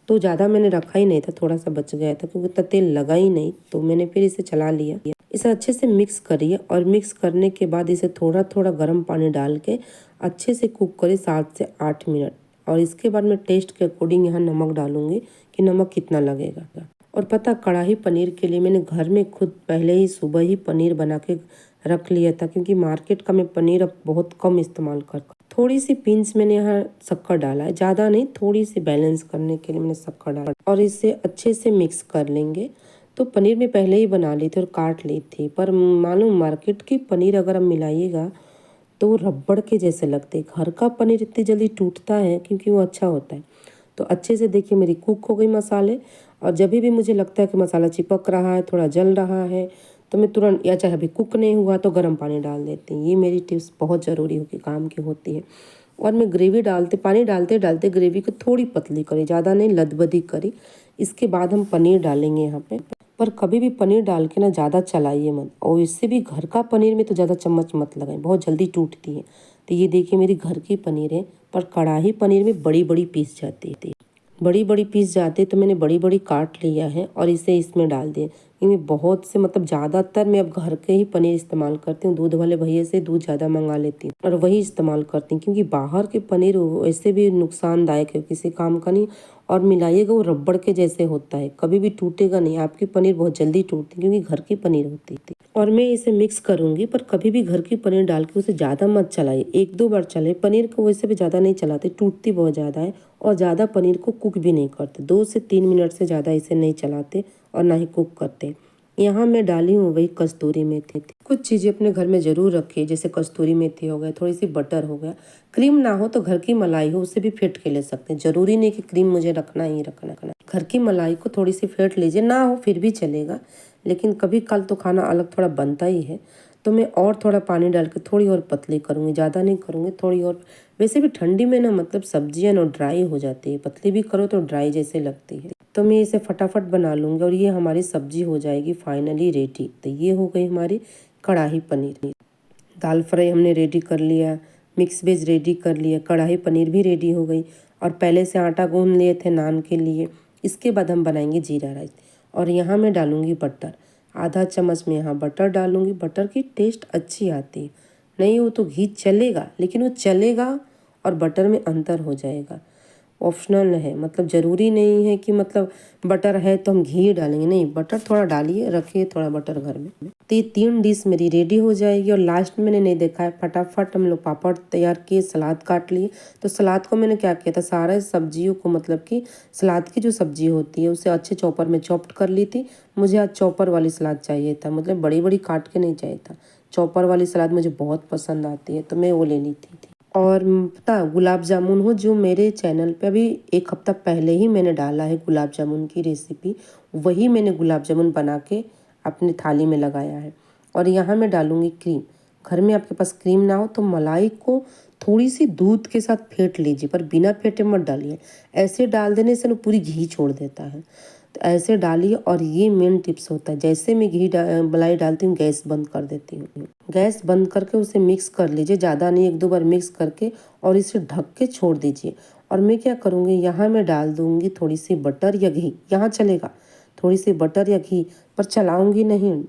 तो ज़्यादा मैंने रखा ही नहीं था, थोड़ा सा बच गया था क्योंकि इतना तेल लगा ही नहीं, तो मैंने फिर इसे चला लिया। इसे अच्छे से मिक्स करिए और मिक्स करने के बाद इसे थोड़ा थोड़ा गर्म पानी डाल के अच्छे से कुक करिए 7 से 8 मिनट। और इसके बाद मैं टेस्ट के अकॉर्डिंग यहाँ नमक डालूंगी कि नमक कितना लगेगा। और पता, कढ़ाई पनीर के लिए मैंने घर में खुद पहले ही सुबह ही पनीर बना के रख लिया था क्योंकि मार्केट का मैं पनीर अब बहुत कम इस्तेमाल करता। थोड़ी सी पिंच मैंने यहाँ शक्कर डाला है, ज़्यादा नहीं, थोड़ी सी बैलेंस करने के लिए मैंने शक्कर डाला। और इसे अच्छे से मिक्स कर लेंगे। तो पनीर मैं पहले ही बना ली थी और काट ली थी, पर मालूम मार्केट की पनीर अगर आप मिलाइएगा तो रबड़ के जैसे लगते। घर का पनीर इतनी जल्दी टूटता है क्योंकि वो अच्छा होता है। तो अच्छे से देखिए मेरी कुक हो गई मसाले। और जब भी मुझे लगता है कि मसाला चिपक रहा है, थोड़ा जल रहा है, तो मैं तुरंत, या चाहे अभी कुक नहीं हुआ तो गर्म पानी डाल देती हूँ। ये मेरी टिप्स बहुत ज़रूरी होगी, काम की होती है। और मैं ग्रेवी पानी डालते डालते ग्रेवी को थोड़ी पतली करी, ज़्यादा नहीं, लदबदी करी। इसके बाद हम पनीर डालेंगे यहाँ पे। पर कभी भी पनीर डाल के ना ज़्यादा चलाइए मत, और इससे भी घर का पनीर में तो ज़्यादा चम्मच मत लगाएं, बहुत जल्दी टूटती है। तो ये देखिए मेरी घर की पनीर है, पर कढ़ाई पनीर में बड़ी बड़ी पीस जाती है, बड़ी बड़ी पीस जाते, तो मैंने बड़ी बड़ी काट लिया है और इसे इसमें डाल दिया। इनमें बहुत से मतलब ज़्यादातर मैं अब घर के ही पनीर इस्तेमाल करती हूँ। दूध वाले भैया से दूध ज़्यादा मंगा लेती हूँ और वही इस्तेमाल करती हूँ क्योंकि बाहर के पनीर वैसे भी नुकसानदायक है, किसी काम का नहीं। और मिलाइएगा वो रबड़ के जैसे होता है, कभी भी टूटेगा नहीं। आपकी पनीर बहुत जल्दी टूटती है क्योंकि घर की पनीर होती है। और मैं इसे मिक्स करूंगी, पर कभी भी घर की पनीर डाल के उसे ज़्यादा मत चलाइए, 1-2 बार चलाइए। पनीर को वैसे भी ज़्यादा नहीं चलाते, टूटती बहुत ज़्यादा है। और ज़्यादा पनीर को कुक भी नहीं करते, 2 से 3 मिनट से ज़्यादा इसे नहीं चलाते और ना ही कुक करते। यहाँ मैं डाली हूँ वही कस्तूरी मेथी। कुछ चीज़ें अपने घर में ज़रूर रखिए, जैसे कस्तूरी मेथी हो गया, थोड़ी सी बटर हो गया। क्रीम ना हो तो घर की मलाई हो, उससे भी फेंट के ले सकते हैं। ज़रूरी नहीं कि क्रीम मुझे रखना ही रखना। घर की मलाई को थोड़ी सी फेंट लीजिए, ना हो फिर भी चलेगा, लेकिन कभी कल तो खाना अलग थोड़ा बनता ही है। तो मैं और थोड़ा पानी डाल के थोड़ी और पतली करूँगी, ज़्यादा नहीं करूँगी, थोड़ी और। वैसे भी ठंडी में ना मतलब सब्जियाँ ना ड्राई हो जाती है, पतली भी करो तो ड्राई जैसे लगती है। तो मैं इसे फटाफट बना लूँगी और ये हमारी सब्जी हो जाएगी फाइनली रेडी। तो ये हो गई हमारी कढ़ाई पनीर। दाल फ्राई हमने रेडी कर लिया, मिक्स वेज रेडी कर लिया, कढ़ाई पनीर भी रेडी हो गई और पहले से आटा गूंद लिए थे नान के लिए। इसके बाद हम बनाएंगे जीरा राइस और यहाँ मैं डालूँगी बटर, आधा चम्मच में यहाँ बटर डालूँगी। बटर की टेस्ट अच्छी आती है, नहीं वो तो घी चलेगा, लेकिन वो चलेगा और बटर में अंतर हो जाएगा। ऑप्शनल है, मतलब ज़रूरी नहीं है कि मतलब बटर है तो हम घी डालेंगे, नहीं, बटर थोड़ा डालिए, रखिए थोड़ा बटर घर में। तो ये 3 डिश मेरी रेडी हो जाएगी और लास्ट में मैंने नहीं देखा है, फटाफट हम लोग पापड़ तैयार किए, सलाद काट लिए। तो सलाद को मैंने क्या किया था, सारे सब्जियों को मतलब कि सलाद की जो सब्जी होती है उसे अच्छे चॉपर में चॉप्ड कर ली थी। मुझे आज चॉपर वाली सलाद चाहिए था, मतलब बड़ी बड़ी काट के नहीं चाहिए था। चॉपर वाली सलाद मुझे बहुत पसंद आती है तो मैं वो लेनी थी। और पता गुलाब जामुन हो, जो मेरे चैनल पे अभी 1 हफ्ता पहले ही मैंने डाला है गुलाब जामुन की रेसिपी, वही मैंने गुलाब जामुन बना के अपनी थाली में लगाया है। और यहाँ मैं डालूँगी क्रीम। घर में आपके पास क्रीम ना हो तो मलाई को थोड़ी सी दूध के साथ फेंट लीजिए, पर बिना फेंटे मत डालिए, ऐसे डाल देने से ना पूरी घी छोड़ देता है। तो ऐसे डालिए और ये मेन टिप्स होता है, जैसे मैं मलाई डालती हूँ गैस बंद कर देती हूँ। गैस बंद करके उसे मिक्स कर लीजिए, ज़्यादा नहीं, 1-2 बार मिक्स करके और इसे ढक के छोड़ दीजिए। और मैं क्या करूँगी, यहाँ मैं डाल दूँगी थोड़ी सी बटर या घी, यहाँ चलेगा थोड़ी सी बटर या घी, पर चलाऊँगी नहीं,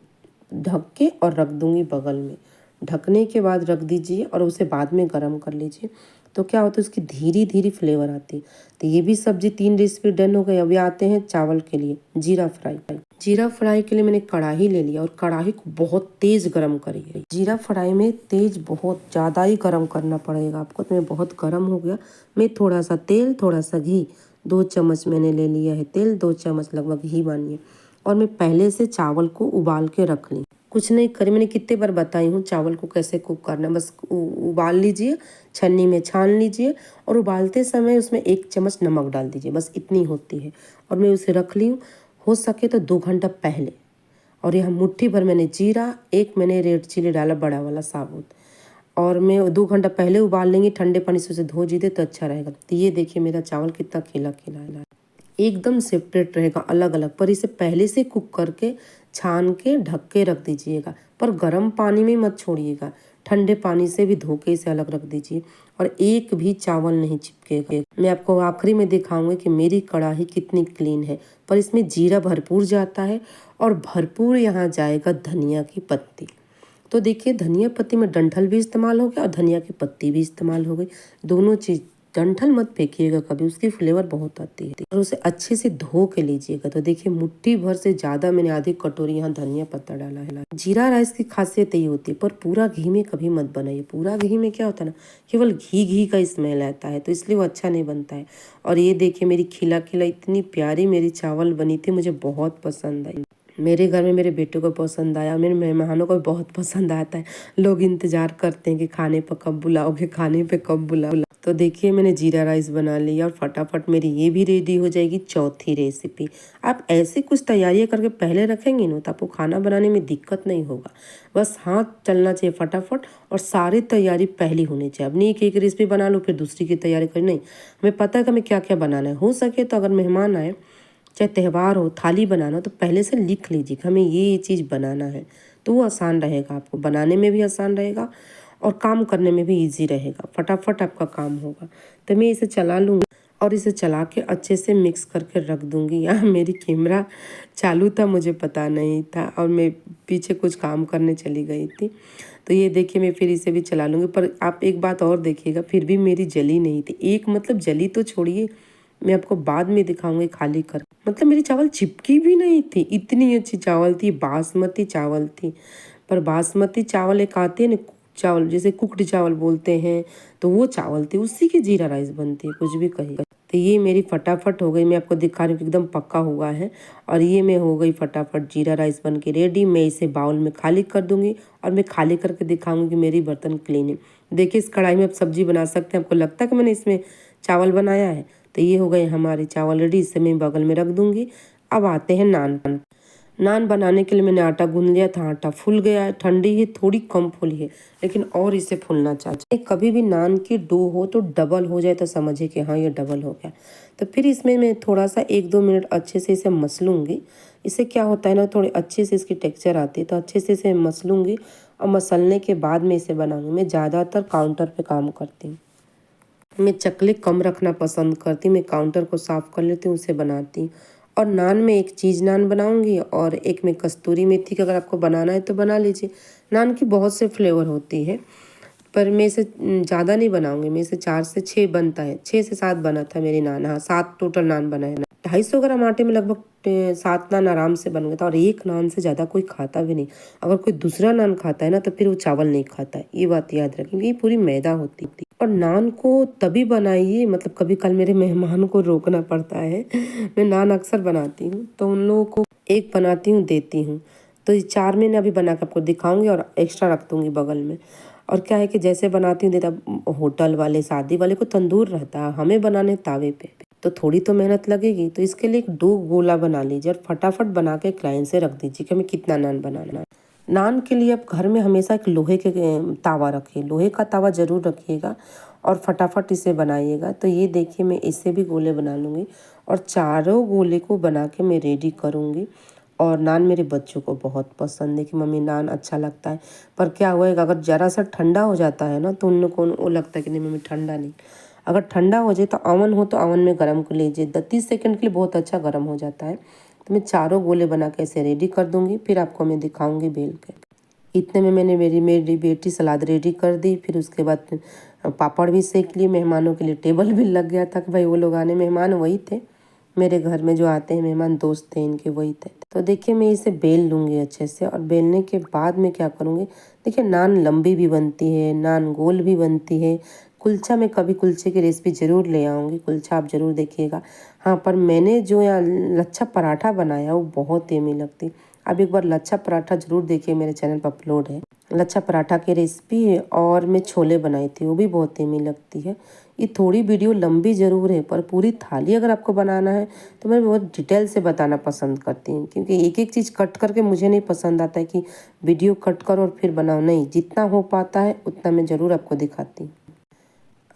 ढक के और रख दूँगी बगल में। ढकने के बाद रख दीजिए और उसे बाद में गर्म कर लीजिए, तो क्या होता है उसकी धीरे धीरे फ्लेवर आती है। तो ये भी सब्जी 3 रेसिपी डन हो गई। अभी आते हैं चावल के लिए, जीरा फ्राई। जीरा फ्राई के लिए मैंने कढ़ाई ले लिया और कढ़ाई को बहुत तेज गर्म करिए। जीरा फ्राई में तेज बहुत ज़्यादा ही गर्म करना पड़ेगा आपको। तो मैं बहुत गर्म हो गया, मैं थोड़ा सा तेल, थोड़ा सा घी, 2 चम्मच मैंने ले लिया है तेल, 2 चम्मच लगभग घी मानिए। और मैं पहले से चावल को उबाल के रख ली, कुछ नहीं करी, मैंने कितने बार बताई हूँ चावल को कैसे कुक करना। बस उबाल लीजिए, छन्नी में छान लीजिए और उबालते समय उसमें 1 चम्मच नमक डाल दीजिए, बस इतनी होती है। और मैं उसे रख ली हूँ, हो सके तो 2 घंटा पहले। और यहाँ मुट्ठी भर मैंने जीरा, 1 मैंने रेड चिली डाला बड़ा वाला साबुत, और मैं 2 घंटा पहले उबाल लेंगी, ठंडे पानी से उसे धो जी दे तो अच्छा रहेगा। तो ये देखिए मेरा चावल कितना खिला खिला है, एकदम सेपरेट रहेगा, अलग अलग। पर इसे पहले से कुक करके छान के ढक के रख दीजिएगा, पर गर्म पानी में मत छोड़िएगा, ठंडे पानी से भी धो के इसे अलग रख दीजिए और एक भी चावल नहीं चिपकेगा। मैं आपको आखिरी में दिखाऊंगी कि मेरी कढ़ाई कितनी क्लीन है, पर इसमें जीरा भरपूर जाता है और भरपूर यहाँ जाएगा धनिया की पत्ती। तो देखिए धनिया पत्ती में डंठल भी इस्तेमाल हो गया और धनिया की पत्ती भी इस्तेमाल हो गई, दोनों चीज़। डंठल मत फेंकिएगा कभी, उसकी फ्लेवर बहुत आती है। और उसे अच्छे से धो के लीजिएगा। तो देखिए मुट्ठी भर से ज़्यादा मैंने आधी कटोरी यहाँ धनिया पत्ता डाला है। जीरा राइस की खासियत यही होती है, पर पूरा घी में कभी मत बनाइए। पूरा घी में क्या होता है ना, केवल घी घी का स्मेल आता है, तो इसलिए वो अच्छा नहीं बनता है। और ये देखिए मेरी खिला खिला इतनी प्यारी मेरी चावल बनी थी, मुझे बहुत पसंद आई। मेरे घर में मेरे बेटे को पसंद आया, मेरे मेहमानों को भी बहुत पसंद आता है। लोग इंतजार करते हैं कि खाने पर कब बुलाओगे, खाने पे कब बुलाओ। तो देखिए मैंने जीरा राइस बना लिया और फटाफट मेरी ये भी रेडी हो जाएगी चौथी रेसिपी। आप ऐसे कुछ तैयारियां करके पहले रखेंगे ना तो आपको खाना बनाने में दिक्कत नहीं होगा। बस हाथ चलना चाहिए फटाफट और सारी तैयारी पहली होनी चाहिए। अब नहीं एक रेसिपी बना लो फिर दूसरी की तैयारी करी, नहीं, हमें पता है कि हमें क्या क्या बनाना है। हो सके तो अगर मेहमान आए, चाहे त्यौहार हो, थाली बनाना तो पहले से लिख लीजिए कि हमें ये चीज़ बनाना है, तो वो आसान रहेगा, आपको बनाने में भी आसान रहेगा और काम करने में भी इजी रहेगा, फटाफट आपका काम होगा। तो मैं इसे चला लूँगी और इसे चला के अच्छे से मिक्स करके रख दूँगी। यहाँ मेरी कैमरा चालू था, मुझे पता नहीं था और मैं पीछे कुछ काम करने चली गई थी। तो ये देखिए मैं फिर इसे भी चला लूँगी। पर आप एक बात और देखिएगा, फिर भी मेरी जली नहीं थी। एक मतलब जली तो छोड़िए, मैं आपको बाद में दिखाऊंगी खाली कर, मतलब मेरी चावल चिपकी भी नहीं थी, इतनी अच्छी चावल थी, बासमती चावल थी। पर बासमती चावल एक आते हैं ना चावल, जैसे कुकड चावल बोलते हैं, तो वो चावल थी, उसी की जीरा राइस बनती है, कुछ भी कहिएगा। तो ये मेरी फटाफट हो गई, मैं आपको दिखा रही हूँ एकदम पक्का हुआ है। और ये मैं हो गई फटाफट जीरा राइस बन के रेडी। मैं इसे बाउल में खाली कर दूंगी और मैं खाली करके दिखाऊंगी कि मेरी बर्तन क्लीन है। देखिए इस कढ़ाई में आप सब्जी बना सकते हैं, आपको लगता है कि मैंने इसमें चावल बनाया है। तो ये हो गए हमारे चावल रेडी, इसे मैं बगल में रख दूंगी। अब आते हैं नान। नान बनाने के लिए मैंने आटा गूंद लिया था। आटा फूल गया है, ठंडी है, थोड़ी कम फूली है, लेकिन और इसे फूलना चाहिए। कभी भी नान की डो हो तो डबल हो जाए तो समझिए कि हाँ ये डबल हो गया। तो फिर इसमें मैं थोड़ा सा 1-2 मिनट अच्छे से इसे मसलूँगी। इससे क्या होता है ना, थोड़ी अच्छे से इसकी टेक्सचर आती है, तो अच्छे से इसे मसलूँगी और मसलने के बाद में इसे बनाऊँगी। मैं ज़्यादातर काउंटर पर काम करती हूँ। मैं चकले कम रखना पसंद करती हूँ। मैं काउंटर को साफ़ कर लेती हूँ, उसे बनाती हूँ। और नान में एक चीज़ नान बनाऊंगी और एक में कस्तूरी मेथी का, अगर आपको बनाना है तो बना लीजिए। नान की बहुत से फ्लेवर होती है, पर मैं इसे ज़्यादा नहीं बनाऊंगी। मैं इसे 4 से 6 बनता है, 6 से 7 बना था मेरी नान। हाँ, 7 टोटल नान बना है। 250 ग्राम आटे में लगभग 7 नान आराम से बन गया था। और एक नान से ज़्यादा कोई खाता भी नहीं। अगर कोई दूसरा नान खाता है ना तो फिर वो चावल नहीं खाता है, ये बात याद रखें, क्योंकि ये पूरी मैदा होती थी। और नान को तभी बनाइए, मतलब कभी कल मेरे मेहमान को रोकना पड़ता है। मैं नान अक्सर बनाती हूँ तो उन लोगों को एक बनाती हूँ, देती हूँ। तो ये 4 मैंने अभी बना के आपको दिखाऊंगी और एक्स्ट्रा रख दूंगी बगल में। और क्या है कि जैसे बनाती हूँ, देता होटल वाले, शादी वाले को तंदूर रहता है, हमें बनाने तावे पे, तो थोड़ी तो मेहनत लगेगी। तो इसके लिए एक 2 गोला बना लीजिए और फटाफट बना के क्लाइंट से रख दीजिए कि हमें कितना नान बनाना। नान के लिए आप घर में हमेशा एक लोहे के तावा रखिए, लोहे का तावा ज़रूर रखिएगा और फटाफट इसे बनाइएगा। तो ये देखिए, मैं इससे भी गोले बना लूँगी और चारों गोले को बना के मैं रेडी करूँगी। और नान मेरे बच्चों को बहुत पसंद है कि मम्मी नान अच्छा लगता है। पर क्या हुआ है, अगर ज़रा सा ठंडा हो जाता है ना तो उन लोग को वो लगता है कि नहीं मम्मी ठंडा नहीं। अगर ठंडा हो जाए तो अवन हो तो अवन में गर्म कर लीजिए, 30 सेकंड के लिए बहुत अच्छा गर्म हो जाता है। तो मैं चारों गोले बना के ऐसे रेडी कर दूँगी, फिर आपको मैं दिखाऊँगी बेल के। इतने में मैंने मेरी बेटी सलाद रेडी कर दी। फिर उसके बाद पापड़ भी सेक लिए, मेहमानों के लिए टेबल भी लग गया था कि भाई वो लोग आने, मेहमान वही थे मेरे घर में जो आते हैं मेहमान, दोस्त थे इनके, वही थे। तो देखिए मैं इसे बेल लूँगी अच्छे से और बेलने के बाद मैं क्या करूँगी, देखिए नान लंबी भी बनती है, नान गोल भी बनती है। कुलचा मैं कभी कुलचे की रेसिपी ज़रूर ले आऊँगी, कुलचा आप ज़रूर देखिएगा। हाँ, पर मैंने जो यहाँ लच्छा पराठा बनाया वो बहुत यम्मी लगती। अब एक बार लच्छा पराठा ज़रूर देखिए, मेरे चैनल पर अपलोड है लच्छा पराठा की रेसिपी है। और मैं छोले बनाई थी, वो भी बहुत यम्मी लगती है। ये थोड़ी वीडियो लंबी ज़रूर है, पर पूरी थाली अगर आपको बनाना है तो मैं बहुत डिटेल से बताना पसंद करती हूँ, क्योंकि एक एक चीज़ कट करके मुझे नहीं पसंद आता है कि वीडियो कट करो और फिर बनाओ। नहीं, जितना हो पाता है उतना मैं ज़रूर आपको दिखाती हूँ।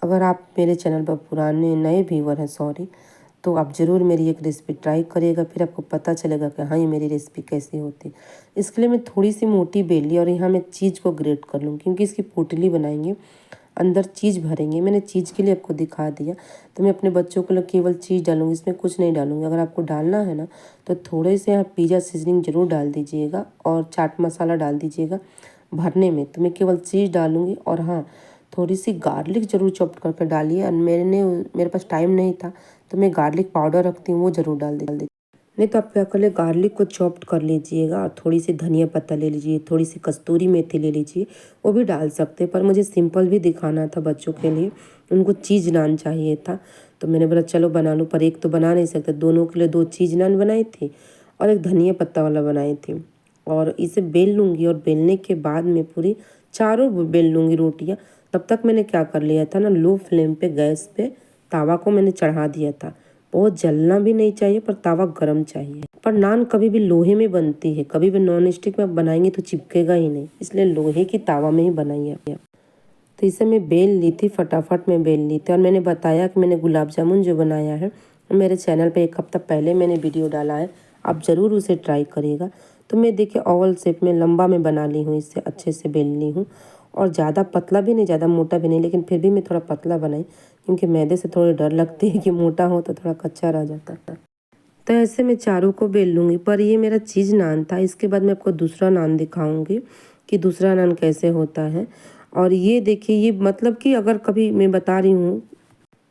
अगर आप मेरे चैनल पर पुराने नए व्यूवर हैं, सॉरी, तो आप ज़रूर मेरी एक रेसिपी ट्राई करिएगा, फिर आपको पता चलेगा कि हाँ ये मेरी रेसिपी कैसी होती है। इसके लिए मैं थोड़ी सी मोटी बेली और यहाँ मैं चीज़ को ग्रेट कर लूँ, क्योंकि इसकी पोटली बनाएंगे, अंदर चीज़ भरेंगे। मैंने चीज़ के लिए आपको दिखा दिया। तो मैं अपने बच्चों के लिए केवल चीज़ डालूँगी, इसमें कुछ नहीं डालूँगी। अगर आपको डालना है ना तो थोड़े से यहाँ पिज़्ज़ा सीजनिंग ज़रूर डाल दीजिएगा और चाट मसाला डाल दीजिएगा भरने में। तो मैं केवल चीज़ डालूँगी और हाँ, थोड़ी सी गार्लिक ज़रूर चॉप करके डालिए। और मेरे पास टाइम नहीं था तो मैं गार्लिक पाउडर रखती हूँ, वो ज़रूर डाल दी। नहीं तो आप क्या कर ले, गार्लिक को चॉप्ड कर लीजिएगा और थोड़ी सी धनिया पत्ता ले लीजिए, थोड़ी सी कस्तूरी मेथी ले लीजिए, वो भी डाल सकते हैं। पर मुझे सिंपल भी दिखाना था बच्चों के लिए, उनको चीज़ नान चाहिए था, तो मैंने बोला चलो बना लूँ। पर एक तो बना नहीं सकते, दोनों के लिए 2 चीज़ नान बनाई थी और एक धनिया पत्ता वाला बनाई थी। और इसे बेल लूँगी और बेलने के बाद में पूरी चारों बेल लूँगी रोटियाँ। तब तक मैंने क्या कर लिया था ना, लो फ्लेम पे गैस पे तावा को मैंने चढ़ा दिया था। बहुत जलना भी नहीं चाहिए पर तावा गर्म चाहिए। पर नान कभी भी लोहे में बनती है, कभी भी नॉन स्टिक में बनाएंगे तो चिपकेगा ही नहीं, इसलिए लोहे की तावा में ही बनाइए। तो इसे मैं बेल ली थी, फटाफट में बेल ली थी। और मैंने बताया कि मैंने गुलाब जामुन जो बनाया है मेरे चैनल पे 1 हफ्ता पहले मैंने वीडियो डाला है, आप ज़रूर उसे ट्राई करिएगा। तो मैं देखिए ओवल शेप में लंबा में बना ली हूँ, इससे अच्छे से बेल ली हूँ। और ज़्यादा पतला भी नहीं, ज़्यादा मोटा भी नहीं, लेकिन फिर भी मैं थोड़ा पतला बनाई, क्योंकि मैदे से थोड़ी डर लगती है कि मोटा हो तो थोड़ा कच्चा रह जाता है। तो ऐसे मैं चारों को बेल लूँगी। पर ये मेरा चीज़ नान था। इसके बाद मैं आपको दूसरा नान दिखाऊंगी कि दूसरा नान कैसे होता है। और ये देखिए, ये मतलब कि अगर कभी मैं बता रही हूँ,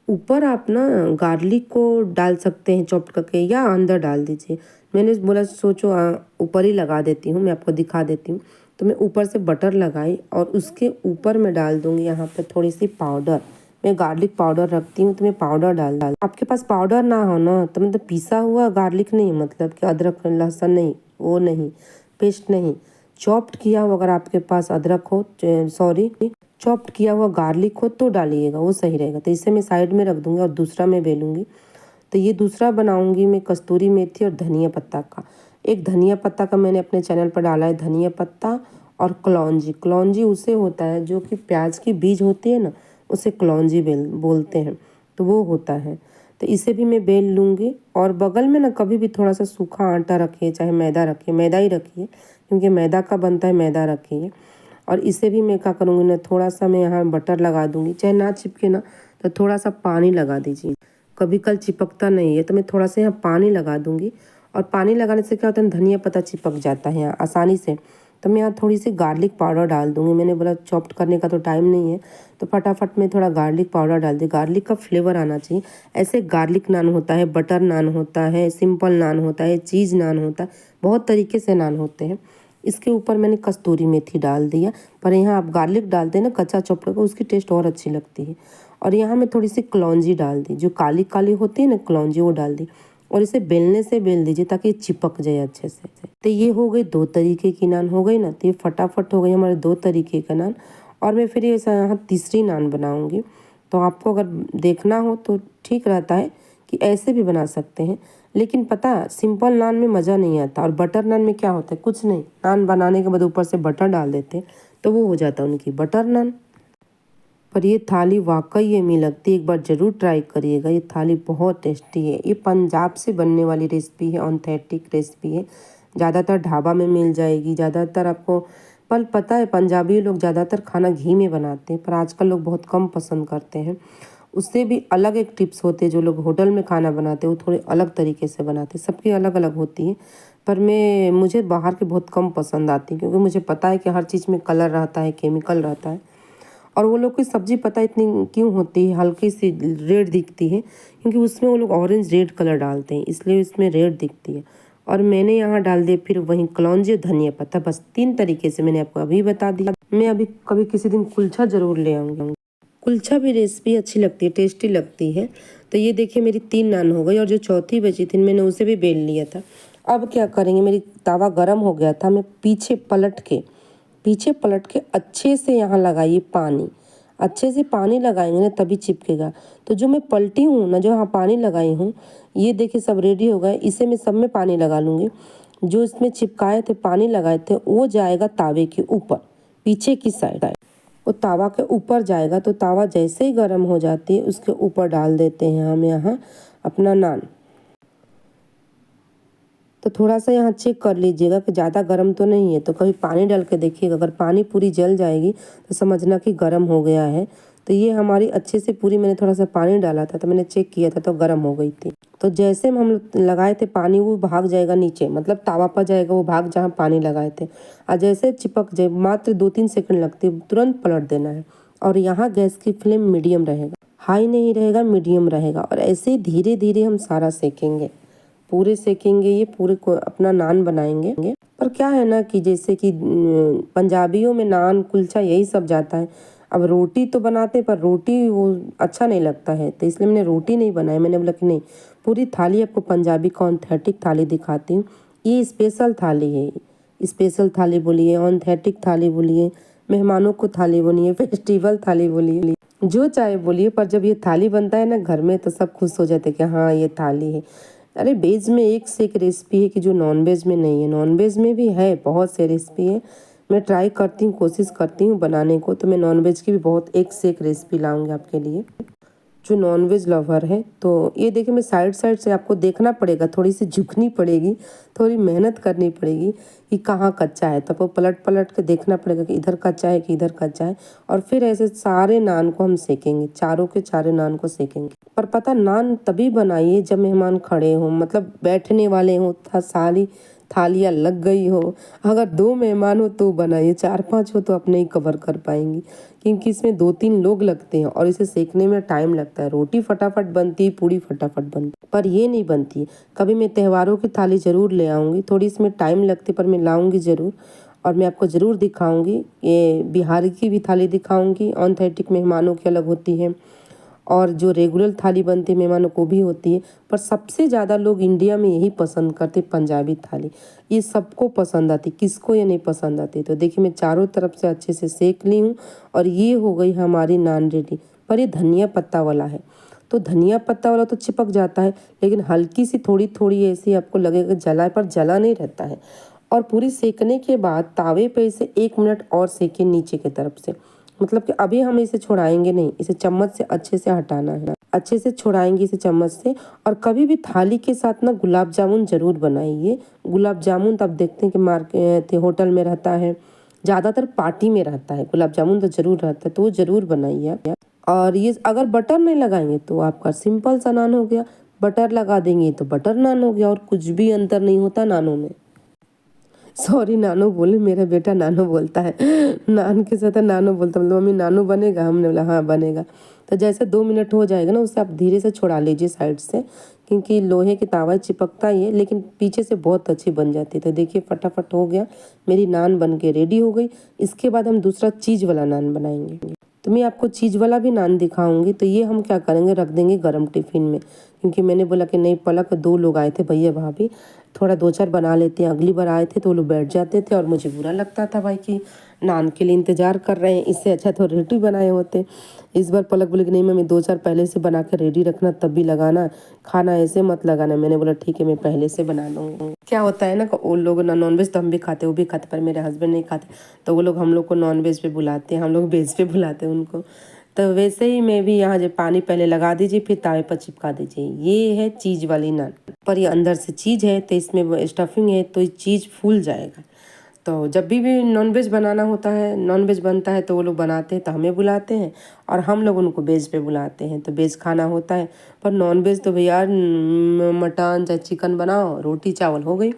ऊपर आप ना गार्लिक को डाल सकते हैं चॉप करके, या अंदर डाल दीजिए। मैंने बोला सोचो ऊपर ही लगा देती हूँ, मैं आपको दिखा देती हूँ। तो मैं ऊपर से बटर लगाई और उसके ऊपर मैं डाल दूँगी यहाँ पे थोड़ी सी पाउडर। मैं गार्लिक पाउडर रखती हूँ तो मैं पाउडर डाल आपके पास पाउडर ना हो ना तो मतलब पिसा हुआ गार्लिक नहीं, मतलब कि अदरक लहसुन नहीं, वो नहीं, पेस्ट नहीं, चॉप्ड किया हुआ अगर आपके पास अदरक हो, सॉरी चॉप्ड किया हुआ गार्लिक हो तो डालिएगा, वो सही रहेगा। तो इसे मैं साइड में रख दूँगी और दूसरा मैं बेलूँगी। तो ये दूसरा बनाऊँगी मैं कस्तूरी मेथी और धनिया पत्ता का। एक धनिया पत्ता का मैंने अपने चैनल पर डाला है, धनिया पत्ता और कलौंजी। कलौंजी उसे होता है जो कि प्याज की बीज होती है ना, उसे कलौंजी बोलते हैं, तो वो होता है। तो इसे भी मैं बेल लूँगी और बगल में ना कभी भी थोड़ा सा सूखा आटा रखिए, चाहे मैदा रखिए, मैदा ही रखिए क्योंकि मैदा का बनता है, मैदा रखिए। और इसे भी मैं क्या करूँगी ना, थोड़ा सा मैं यहाँ बटर लगा दूँगी, चाहे ना चिपके ना तो थोड़ा सा पानी लगा दीजिए, कभी कल चिपकता नहीं है। तो मैं थोड़ा सा यहाँ पानी लगा दूँगी और पानी लगाने से क्या होता है, धनिया पत्ता चिपक जाता है यहाँ आसानी से। तो मैं यहाँ थोड़ी सी गार्लिक पाउडर डाल दूँगी। मैंने बोला चॉप्ड करने का तो टाइम नहीं है, तो फटाफट में थोड़ा गार्लिक पाउडर डाल दी। गार्लिक का फ्लेवर आना चाहिए। ऐसे गार्लिक नान होता है, बटर नान होता है, सिंपल नान होता है, चीज़ नान होता है, बहुत तरीके से नान होते हैं। इसके ऊपर मैंने कस्तूरी मेथी डाल दिया, पर यहाँ आप गार्लिक डालते हैं ना कच्चा चॉप्ड करके, उसकी टेस्ट और अच्छी लगती है। और यहाँ मैं थोड़ी सी कलौंजी डाल दी, जो काली काली होती है ना कलौंजी, वो डाल दी। और इसे बेलने से बेल दीजिए ताकि ये चिपक जाए अच्छे से। तो ये हो गई 2 तरीके की नान हो गई ना, तो ये फटाफट हो गई हमारे 2 तरीके का नान। और मैं फिर ये यहाँ तीसरी नान बनाऊँगी। तो आपको अगर देखना हो तो ठीक रहता है कि ऐसे भी बना सकते हैं, लेकिन पता सिंपल नान में मज़ा नहीं आता। और बटर नान में क्या होता है, कुछ नहीं, नान बनाने के बाद ऊपर से बटर डाल देते हैं तो वो हो जाता है उनकी बटर नान। पर ये थाली वाकई यम्मी लगती है, एक बार ज़रूर ट्राई करिएगा। ये थाली बहुत टेस्टी है। ये पंजाब से बनने वाली रेसिपी है, ऑथेंटिक रेसिपी है। ज़्यादातर ढाबा में मिल जाएगी, ज़्यादातर आपको। पर पता है पंजाबी लोग ज़्यादातर खाना घी में बनाते हैं, पर आजकल लोग बहुत कम पसंद करते हैं। उससे भी अलग एक टिप्स होते हैं, जो लोग होटल में खाना बनाते हैं वो थोड़े अलग तरीके से बनाते हैं, सबकी अलग अलग होती है। पर मुझे बाहर के बहुत कम पसंद आती, क्योंकि मुझे पता है कि हर चीज़ में कलर रहता है, केमिकल रहता है। और वो लोग की सब्ज़ी पता इतनी क्यों होती है, हल्की सी रेड दिखती है, क्योंकि उसमें वो लोग ऑरेंज रेड कलर डालते हैं, इसलिए इसमें रेड दिखती है। और मैंने यहाँ डाल दिए फिर वहीं कलौंजी और धनिया पत्ता, बस 3 तरीके से मैंने आपको अभी बता दिया। मैं अभी कभी किसी दिन कुलचा ज़रूर ले आऊँगी। कुलचा भी रेसिपी अच्छी लगती है, टेस्टी लगती है। तो ये देखिए मेरी 3 नान हो गई और जो चौथी बची थी मैंने उसे भी बेल लिया था। अब क्या करेंगे, मेरी तवा गर्म हो गया था, मैं पीछे पलट के अच्छे से यहाँ लगाइए पानी। अच्छे से पानी लगाएंगे ना तभी चिपकेगा। तो जो मैं पलटी हूँ ना, जो यहाँ पानी लगाई हूँ, ये देखिए सब रेडी हो गए। इसे मैं सब में पानी लगा लूँगी। जो इसमें चिपकाए थे, पानी लगाए थे, वो जाएगा तावे के ऊपर, पीछे की साइड वो तावा के ऊपर जाएगा। तो तावा जैसे ही गर्म हो जाती है उसके ऊपर डाल देते हैं हम यहाँ अपना नान। तो थोड़ा सा यहाँ चेक कर लीजिएगा कि ज़्यादा गर्म तो नहीं है, तो कभी पानी डाल के देखिएगा। अगर पानी पूरी जल जाएगी तो समझना कि गर्म हो गया है। तो ये हमारी अच्छे से पूरी, मैंने थोड़ा सा पानी डाला था तो मैंने चेक किया था तो गर्म हो गई थी। तो जैसे हम लगाए थे पानी, वो भाग जाएगा नीचे, मतलब तावा पर जाएगा वो भाग, जहाँ पानी लगाए थे। और जैसे चिपक जाए, मात्र 2-3 सेकंड लगती है, तुरंत पलट देना है। और यहाँ गैस की फ्लेम मीडियम रहेगा, हाई नहीं रहेगा, मीडियम रहेगा। और ऐसे धीरे धीरे हम सारा सेकेंगे, पूरे सेकेंगे, ये पूरे को अपना नान बनाएंगे। पर क्या है ना कि जैसे कि पंजाबियों में नान कुलचा यही सब जाता है। अब रोटी तो बनाते पर रोटी वो अच्छा नहीं लगता है, तो इसलिए मैंने रोटी नहीं बनाई। मैंने बोला कि नहीं, पूरी थाली आपको पंजाबी का ऑथेंटिक थाली दिखाती हूँ। ये स्पेशल थाली है, स्पेशल थाली बोलिए, ऑथेंटिक थाली बोलिए, मेहमानों को थाली बोलिए, फेस्टिवल थाली बोलिए, जो चाहे बोलिए। पर जब ये थाली बनता है ना घर में तो सब खुश हो जाते हैं कि हाँ ये थाली है। अरे वेज में एक से एक रेसिपी है कि जो नॉन वेज में नहीं है, नॉन वेज में भी है, बहुत से रेसिपी है। मैं ट्राई करती हूँ, कोशिश करती हूँ बनाने को, तो मैं नॉन वेज की भी बहुत एक से एक रेसिपी लाऊंगी आपके लिए, जो नॉन वेज लवर है। तो ये देखिए मैं साइड से आपको देखना पड़ेगा, थोड़ी सी झुकनी पड़ेगी, थोड़ी मेहनत करनी पड़ेगी कि कहाँ कच्चा है। तब वो पलट पलट के देखना पड़ेगा कि इधर कच्चा है कि इधर कच्चा है। और फिर ऐसे सारे नान को हम सेकेंगे, चारों के चारे नान को सेकेंगे। पर पता, नान तभी बनाइए जब मेहमान खड़े हों, मतलब बैठने वाले हों, सारी थालियाँ लग गई हो। अगर 2 मेहमान हो तो बनाइए, 4-5 हो तो अपने ही कवर कर पाएंगी, क्योंकि इसमें 2-3 लोग लगते हैं और इसे सेकने में टाइम लगता है। रोटी फटाफट बनती है, पूड़ी फटाफट बनती, पर ये नहीं बनती। कभी मैं त्योहारों की थाली ज़रूर ले आऊँगी, थोड़ी इसमें टाइम लगती पर मैं लाऊँगी ज़रूर। और मैं आपको ज़रूर दिखाऊँगी, ये बिहारी की भी थाली दिखाऊँगी, ऑथेंटिक मेहमानों की अलग होती है, और जो रेगुलर थाली बनती है मेहमानों को भी होती है। पर सबसे ज़्यादा लोग इंडिया में यही पसंद करते, पंजाबी थाली। ये सबको पसंद आती, किसको ये नहीं पसंद आती। तो देखिए मैं चारों तरफ से अच्छे से सेक ली हूँ और ये हो गई हमारी नान रेडी। पर ये धनिया पत्ता वाला है, तो धनिया पत्ता वाला तो चिपक जाता है, लेकिन हल्की सी थोड़ी थोड़ी ऐसी आपको लगेगा जला, पर जला नहीं रहता है। और पूरी सेकने के बाद तावे पे इसे 1 मिनट और सेकें नीचे की तरफ से, मतलब कि अभी हम इसे छुड़ाएंगे नहीं, इसे चम्मच से अच्छे से हटाना है, अच्छे से छुड़ाएंगे इसे चम्मच से। और कभी भी थाली के साथ ना गुलाब जामुन जरूर बनाइए। गुलाब जामुन तो आप देखते हैं कि मार्केट होटल में रहता है, ज़्यादातर पार्टी में रहता है, गुलाब जामुन तो जरूर रहता है, तो वो जरूर बनाइए आप। और ये अगर बटर नहीं लगाएंगे तो आपका सिंपल सा नान हो गया, बटर लगा देंगे तो बटर नान हो गया, और कुछ भी अंतर नहीं होता नानों में। सॉरी नानो बोले, मेरा बेटा नानो बोलता है, नान के साथ नानो बोलता, मतलब मम्मी नानो बनेगा, हमने बोला हाँ बनेगा। तो जैसे 2 मिनट हो जाएगा ना, उससे आप धीरे से छुड़ा लीजिए साइड से, क्योंकि लोहे की तावा चिपकता ही है, लेकिन पीछे से बहुत अच्छी बन जाती है। तो देखिए फटाफट हो गया, मेरी नान बन के रेडी हो गई। इसके बाद हम दूसरा चीज़ वाला नान बनाएंगे। तो मैं आपको चीज़ वाला भी नान दिखाऊंगी। तो ये हम क्या करेंगे, रख देंगे गरम टिफ़िन में, क्योंकि मैंने बोला कि नहीं पलक 2 लोग आए थे भैया भाभी, थोड़ा 2-4 बना लेते हैं। अगली बार आए थे तो वो लोग बैठ जाते थे और मुझे बुरा लगता था भाई कि नान के लिए इंतज़ार कर रहे हैं, इससे अच्छा तो रोटी बनाए होते। इस बार पलक बोले कि नहीं मम्मी 2-4 पहले से बना के रेडी रखना, तब भी लगाना, खाना ऐसे मत लगाना। मैंने बोला ठीक है मैं पहले से बना लूँगी। क्या होता है ना, वो लोग ना नॉनवेज तो हम भी खाते, वो भी खाते, पर मेरे हस्बैंड नहीं खाते, तो वो लोग हम लोग को नॉनवेज पे बुलाते हैं, हम लोग वेज पे बुलाते हैं उनको। तो वैसे ही मैं भी यहाँ जो पानी पहले लगा दीजिए, फिर तावे पर चिपका दीजिए। ये है चीज़ वाली नान, पर ये अंदर से चीज़ है तो इसमें स्टफिंग है, तो ये चीज़ फूल जाएगा। तो जब भी नॉनवेज बनाना होता है, नॉनवेज बनता है तो वो लोग बनाते हैं तो हमें बुलाते हैं, और हम लोग उनको वेज पे बुलाते हैं। तो वेज खाना होता है, पर नॉनवेज तो भैया मटन चाहे चिकन बनाओ, रोटी चावल हो गई।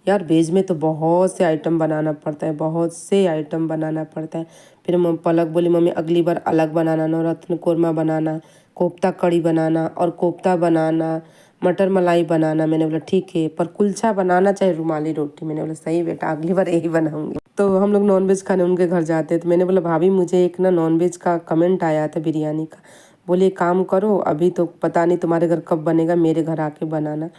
यार वेज में तो बहुत से आइटम बनाना पड़ता है, बहुत से आइटम बनाना पड़ता है। फिर पलक बोली मम्मी अगली बार अलग बनाना, नवरत्न कौरमा बनाना, कोफ्ता कड़ी बनाना, और कोफ्ता बनाना, मटर मलाई बनाना। मैंने बोला ठीक है, पर कुलचा बनाना चाहे रुमाली रोटी। मैंने बोला सही बेटा, अगली बार यही बनाऊंगी। तो हम लोग नॉनवेज खाने उनके घर जाते हैं। तो मैंने बोला भाभी मुझे एक ना नॉनवेज का कमेंट आया था बिरयानी का, बोले काम करो अभी तो पता नहीं तुम्हारे घर कब बनेगा, मेरे घर आके बनाना।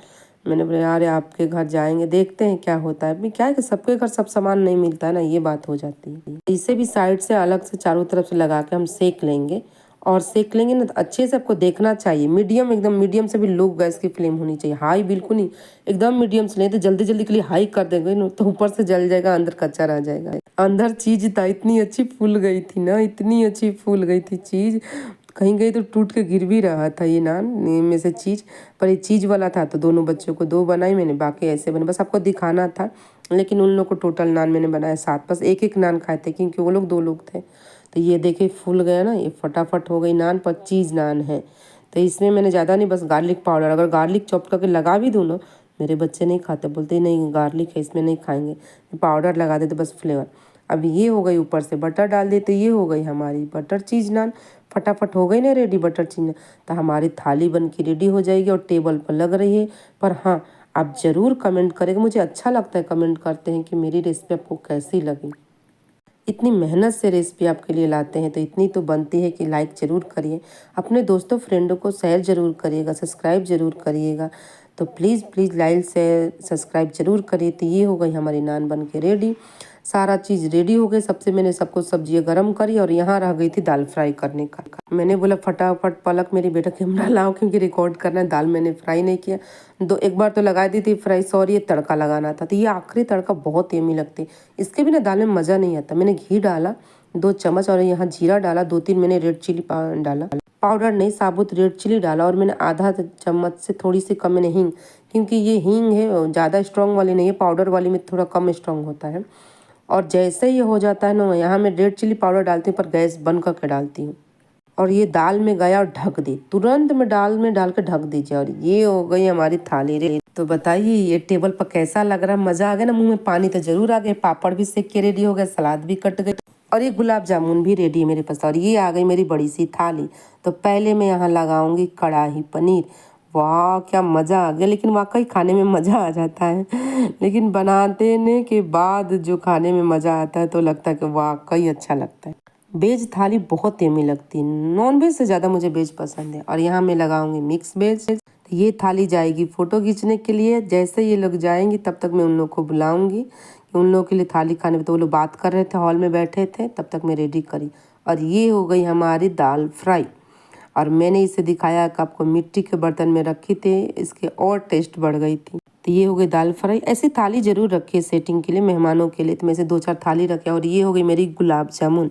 मैंने बोला यार आपके घर जाएंगे, देखते हैं क्या होता है। अभी क्या है कि सबके घर सब सामान नहीं मिलता है ना, ये बात हो जाती है। इसे भी साइड से अलग से चारों तरफ से लगा के हम सेक लेंगे, और सेक लेंगे ना तो अच्छे से आपको देखना चाहिए, मीडियम, एकदम मीडियम से भी लो गैस की फ्लेम होनी चाहिए, हाई बिल्कुल नहीं, एकदम मीडियम से। नहीं तो जल्दी जल्दी के लिए हाई कर देंगे ना तो ऊपर से जल जाएगा, अंदर कच्चा रह जाएगा। अंदर चीज़ था इतनी अच्छी फूल गई थी ना, इतनी अच्छी फूल गई थी चीज़, कहीं गई तो टूट के गिर भी रहा था ये नान में से चीज़। पर ये चीज़ वाला था तो दोनों बच्चों को 2 बनाई मैंने, बाकी ऐसे बने, बस आपको दिखाना था। लेकिन उन लोग को टोटल नान मैंने बनाया 7, बस 1-1 नान खाए थे क्योंकि वो लोग 2 लोग थे। तो ये देखिए फूल गया ना, ये फटाफट हो गई नान, पर चीज़ नान है। तो इसमें मैंने ज़्यादा नहीं, बस गार्लिक पाउडर, अगर गार्लिक चॉप करके लगा भी दूँ ना, मेरे बच्चे नहीं खाते, बोलते नहीं गार्लिक है इसमें नहीं खाएंगे, पाउडर लगा देते बस फ्लेवर। अब ये हो गई, ऊपर से बटर डाल देते, ये हो गई हमारी बटर चीज़ नान। फटाफट हो गई ना रेडी बटर चीज़ नान, तो हमारी थाली बन के रेडी हो जाएगी और टेबल पर लग रही है। पर हाँ आप ज़रूर कमेंट करेंगे, मुझे अच्छा लगता है कमेंट करते हैं कि मेरी रेसिपी आपको कैसी लगी। इतनी मेहनत से रेसिपी आपके लिए लाते हैं तो इतनी तो बनती है कि लाइक ज़रूर करिए, अपने दोस्तों फ्रेंडों को शेयर ज़रूर करिएगा, सब्सक्राइब ज़रूर करिएगा। तो प्लीज़ प्लीज़ लाइक से सब्सक्राइब ज़रूर करिए। तो ये हो गई हमारी नान बन के रेडी, सारा चीज़ रेडी हो गई। सबसे मैंने सबको सब्जियाँ गर्म करी, और यहाँ रह गई थी दाल फ्राई करने का। मैंने बोला फटाफट पलक मेरी बेटा कैमरा लाओ, क्योंकि रिकॉर्ड करना है। दाल मैंने फ्राई नहीं किया, एक बार तो लगा दी थी फ्राई, सॉरी, ये तड़का लगाना था। तो ये आखिरी तड़का बहुत यम्मी लगती है, इसके बिना दाल में मज़ा नहीं आता। मैंने घी डाला 2 चम्मच, और यहाँ जीरा डाला 2-3, मैंने रेड चिली डाला, पाउडर नहीं साबुत रेड चिली डाला, और मैंने आधा चम्मच से थोड़ी सी कम मैंने हींग, क्योंकि ये हींग है ज़्यादा स्ट्रॉन्ग वाली नहीं है, पाउडर वाली में थोड़ा कम स्ट्रॉन्ग होता है। और जैसे ही हो जाता है ना, यहाँ मैं रेड चिली पाउडर डालती हूँ, पर गैस बंद करके डालती हूँ। और ये दाल में गया और ढक दी, तुरंत में दाल में डाल के ढक दीजिए, और ये हो गई हमारी थाली रेडी। तो बताइए ये टेबल पर कैसा लग रहा है, मज़ा आ गया ना, मुंह में पानी तो जरूर आ गया। पापड़ भी सेक के रेडी हो गया, सलाद भी कट गई, और ये गुलाब जामुन भी रेडी है मेरे पास। और ये आ गई मेरी बड़ी सी थाली। तो पहले मैं यहाँ लगाऊंगी कढ़ाई पनीर। वाह क्या मज़ा आ गया, लेकिन वाकई खाने में मज़ा आ जाता है लेकिन बनाने के बाद जो खाने में मज़ा आता है तो लगता है कि वाकई अच्छा लगता है। वेज थाली बहुत यम्मी लगती है, नॉन वेज से ज़्यादा मुझे वेज पसंद है। और यहाँ मैं लगाऊंगी मिक्स वेज। तो ये थाली जाएगी फ़ोटो खींचने के लिए, जैसे ये लोग जाएंगी तब तक मैं उन लोग को बुलाऊंगी कि उन लोगों के लिए थाली खाने। तो वो लोग बात कर रहे थे, हॉल में बैठे थे, तब तक मैं रेडी करी। और ये हो गई हमारी दाल फ्राई। और मैंने इसे दिखाया कि आपको मिट्टी के बर्तन में रखी थे, इसके और टेस्ट बढ़ गई थी। तो ये हो गई दाल फ्राई। ऐसी थाली जरूर रखिए सेटिंग के लिए, मेहमानों के लिए। तो मैं से 2-4 थाली रखे। और ये हो गई मेरी गुलाब जामुन,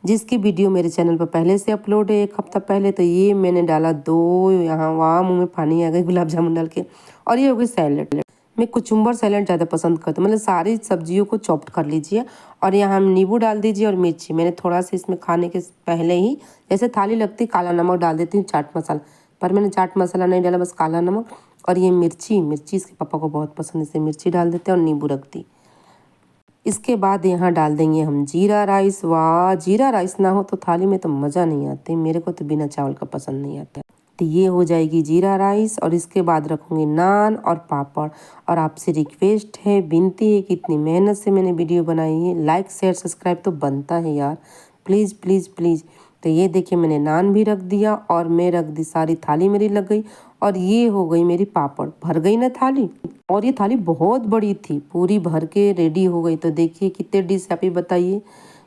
जिसकी वीडियो मेरे चैनल पर पहले से अपलोड है 1 हफ्ता पहले। तो ये मैंने डाला 2, यहाँ वहाँ मुँह में पानी आ गई गुलाब जामुन डाल के। और ये हो गई सैलेड। मैं कुचुम्बर सैलेड ज़्यादा पसंद करती हूँ, मतलब सारी सब्जियों को चॉप्ट कर लीजिए और यहाँ नींबू डाल दीजिए और मिर्ची। मैंने थोड़ा सा इसमें खाने के पहले ही, जैसे थाली लगती काला नमक डाल देती हूँ, चाट मसाला, पर मैंने चाट मसाला नहीं डाला, बस काला नमक। और ये मिर्ची इसके पापा को बहुत पसंद है, इसे मिर्ची डाल देते हैं और नींबू रख दी। इसके बाद यहाँ डाल देंगे हम जीरा राइस। वाह, जीरा राइस ना हो तो थाली में तो मज़ा नहीं आती, मेरे को तो बिना चावल का पसंद नहीं आता। तो ये हो जाएगी जीरा राइस। और इसके बाद रखूँगी नान और पापड़। और आपसे रिक्वेस्ट है, विनती है कि इतनी मेहनत से मैंने वीडियो बनाई है, लाइक शेयर सब्सक्राइब तो बनता है यार, प्लीज़ प्लीज़ प्लीज़। तो ये देखिए मैंने नान भी रख दिया और मैं रख दी, सारी थाली मेरी लग गई। और ये हो गई मेरी पापड़, भर गई ना थाली। और ये थाली बहुत बड़ी थी, पूरी भर के रेडी हो गई। तो देखिए कितने डिश आप ही बताइए,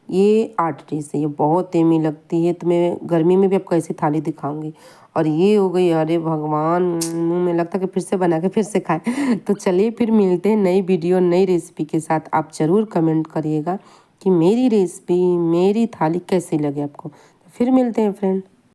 ये 8 डिश है, ये बहुत एमी लगती है। तो मैं गर्मी में भी आपको ऐसी थाली दिखाऊंगी। और ये हो गई, अरे भगवान, मुंह में लगता कि फिर से बना के फिर से खाएं। तो चलिए फिर मिलते हैं नई वीडियो नई रेसिपी के साथ। आप ज़रूर कमेंट करिएगा कि मेरी रेसिपी, मेरी थाली कैसी लगे आपको। तो फिर मिलते हैं फ्रेंड।